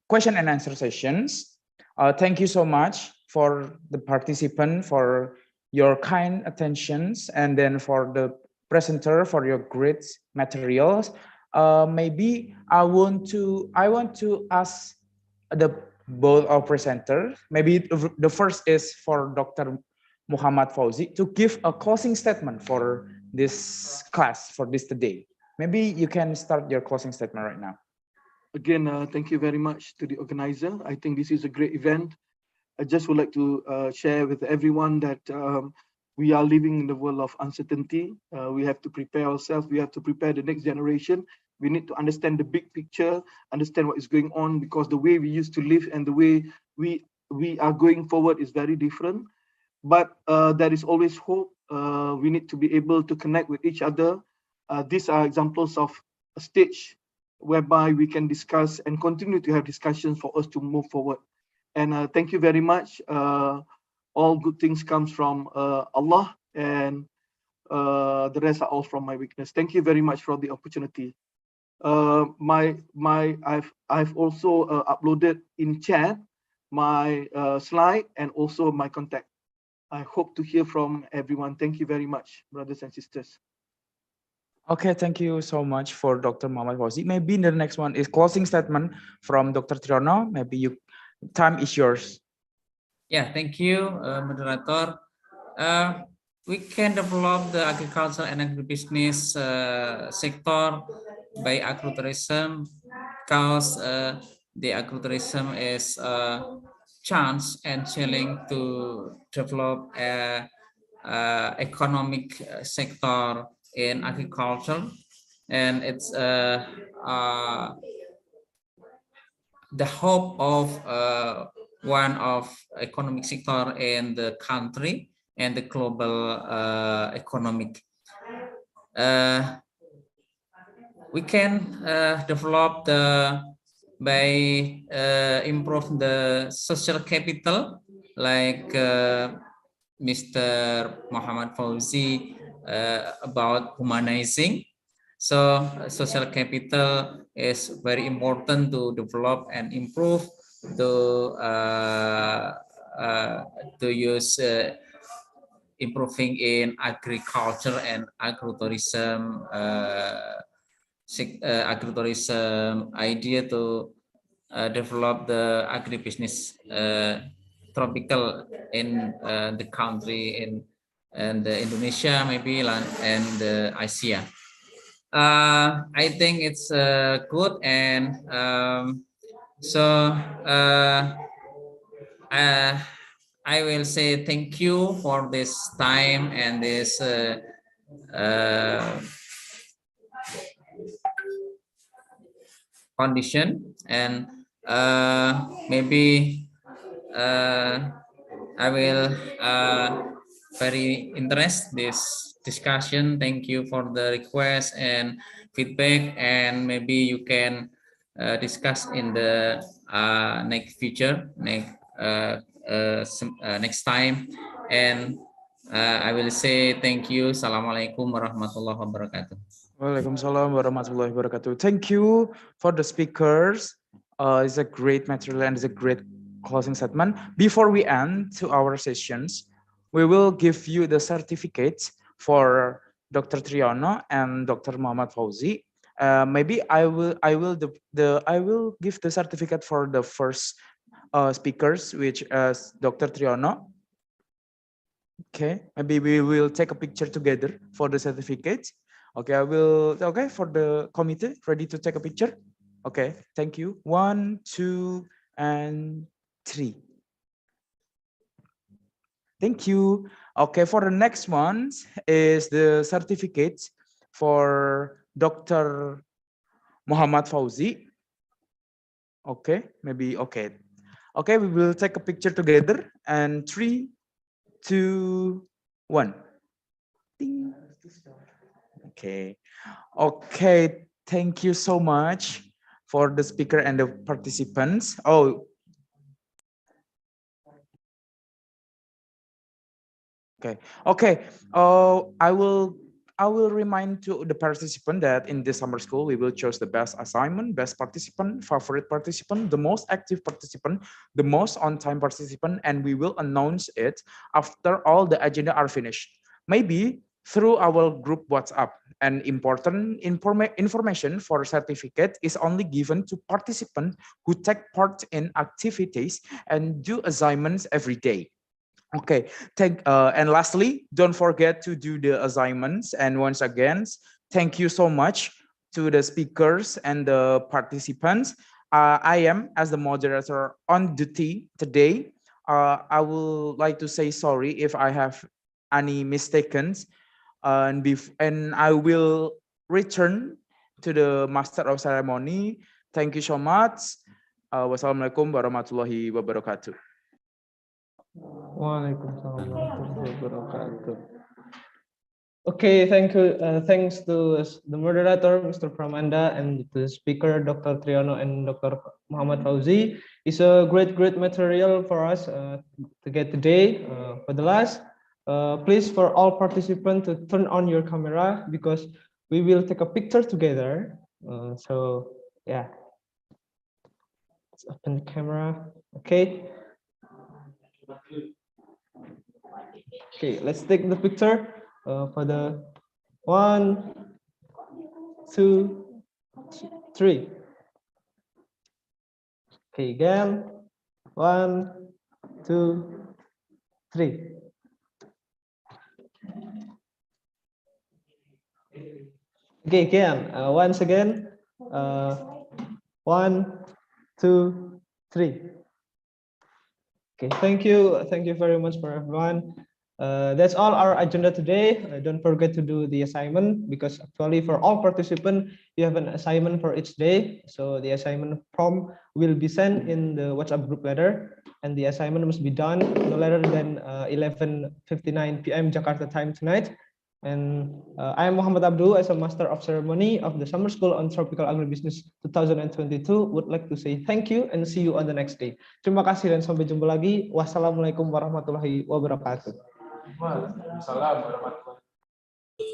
question and answer sessions. Thank you so much for the participant for your kind attentions, and then for the presenter for your great materials. Maybe I want to ask the both our presenters. Maybe the first is for Dr. Muhammad Fauzi to give a closing statement for this class, for this today. Maybe you can start your closing statement right now. Again, thank you very much to the organizer. I think this is a great event. I just would like to share with everyone that we are living in the world of uncertainty. We have to prepare ourselves. We have to prepare the next generation. We need to understand the big picture, understand what is going on, because the way we used to live and the way we are going forward is very different. But there is always hope. We need to be able to connect with each other. These are examples of a stage whereby we can discuss and continue to have discussions for us to move forward. And thank you very much. All good things comes from Allah, and the rest are all from my weakness. Thank you very much for the opportunity. I've also uploaded in chat my slide and also my contact. I hope to hear from everyone. Thank you very much, brothers and sisters. Okay, thank you so much for Dr. Muhammad Fauzi. Maybe the next one is closing statement from Dr. Triyono. Maybe time is yours. Yeah, thank you, moderator. We can develop the agriculture and agribusiness sector by agritourism, because the agritourism is a chance and challenge to develop a economic sector in agriculture, and it's the hope of one of economic sector in the country and the global economic. We can develop by improve the social capital, like Mr. Muhammad Fauzi about humanizing. So social capital is very important to develop and improve, to use improving in agriculture and agritourism, agritourism idea to develop the agribusiness tropical in the country in the Indonesia, maybe, and the Asia. I think it's good, and so I will say thank you for this time and this condition, and maybe I will very interest this discussion. Thank you for the request and feedback, and maybe you can discuss in the next future, next time. And I will say thank you. Assalamualaikum warahmatullahi wabarakatuh. Waalaikumsalam warahmatullahi wabarakatuh. Thank you for the speakers. It's a great material and it's a great closing statement. Before we end to our sessions, we will give you the certificates for Dr. Triyono and Dr. Muhammad Fauzi. Maybe I will give the certificate for the first speakers, which is Dr. Triyono. Okay, maybe we will take a picture together for the certificate. Okay, okay, for the committee, ready to take a picture? Okay, thank you. 1, 2, and 3. Thank you. Okay, for the next one is the certificate for Dr. Muhammad Fauzi. Okay, maybe, okay. Okay, we will take a picture together and 3, 2, 1. Ding. Okay. Okay. Thank you so much for the speaker and the participants. Oh. Okay. Okay. I will remind to the participant that in this summer school, we will choose the best assignment, best participant, favorite participant, the most active participant, the most on-time participant, and we will announce it after all the agenda are finished. Maybe through our group WhatsApp. And important information for certificate is only given to participants who take part in activities and do assignments every day. Okay, and lastly, don't forget to do the assignments. And once again, thank you so much to the speakers and the participants. I am, as the moderator, on duty today. I would like to say sorry if I have any mistakes, and I will return to the master of ceremony. Thank you so much. Wassalamualaikum warahmatullahi wabarakatuh. Waalaikumsalam warahmatullahi wabarakatuh. Okay, thank you. Thanks to the moderator, Mr. Pramanda, and the speaker, Dr. Triyono and Dr. Muhammad Fauzi. It's a great material for us to get today. For the last, please, for all participants to turn on your camera because we will take a picture together. So yeah, let's open the camera. Okay. Okay, let's take the picture for the 1, 2, 3. Okay, again. 1, 2, 3. Okay, again. Once again. 1, 2, 3. Okay, thank you. Thank you very much for everyone. That's all our agenda today. Don't forget to do the assignment because actually for all participants, you have an assignment for each day. So the assignment prompt will be sent in the WhatsApp group later, and the assignment must be done no later than 11:59 p.m. Jakarta time tonight. And I am Muhammad Abdul, as a Master of Ceremony of the Summer School on Tropical Agribusiness 2022. Would like to say thank you and see you on the next day. Terima kasih dan sampai jumpa lagi. Wassalamualaikum warahmatullahi wabarakatuh. Waalaikumsalam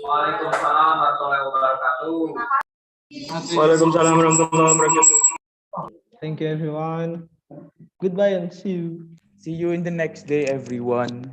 warahmatullahi wabarakatuh. Waalaikumsalam warahmatullahi wabarakatuh. Thank you everyone. Goodbye and see you. See you in the next day, everyone.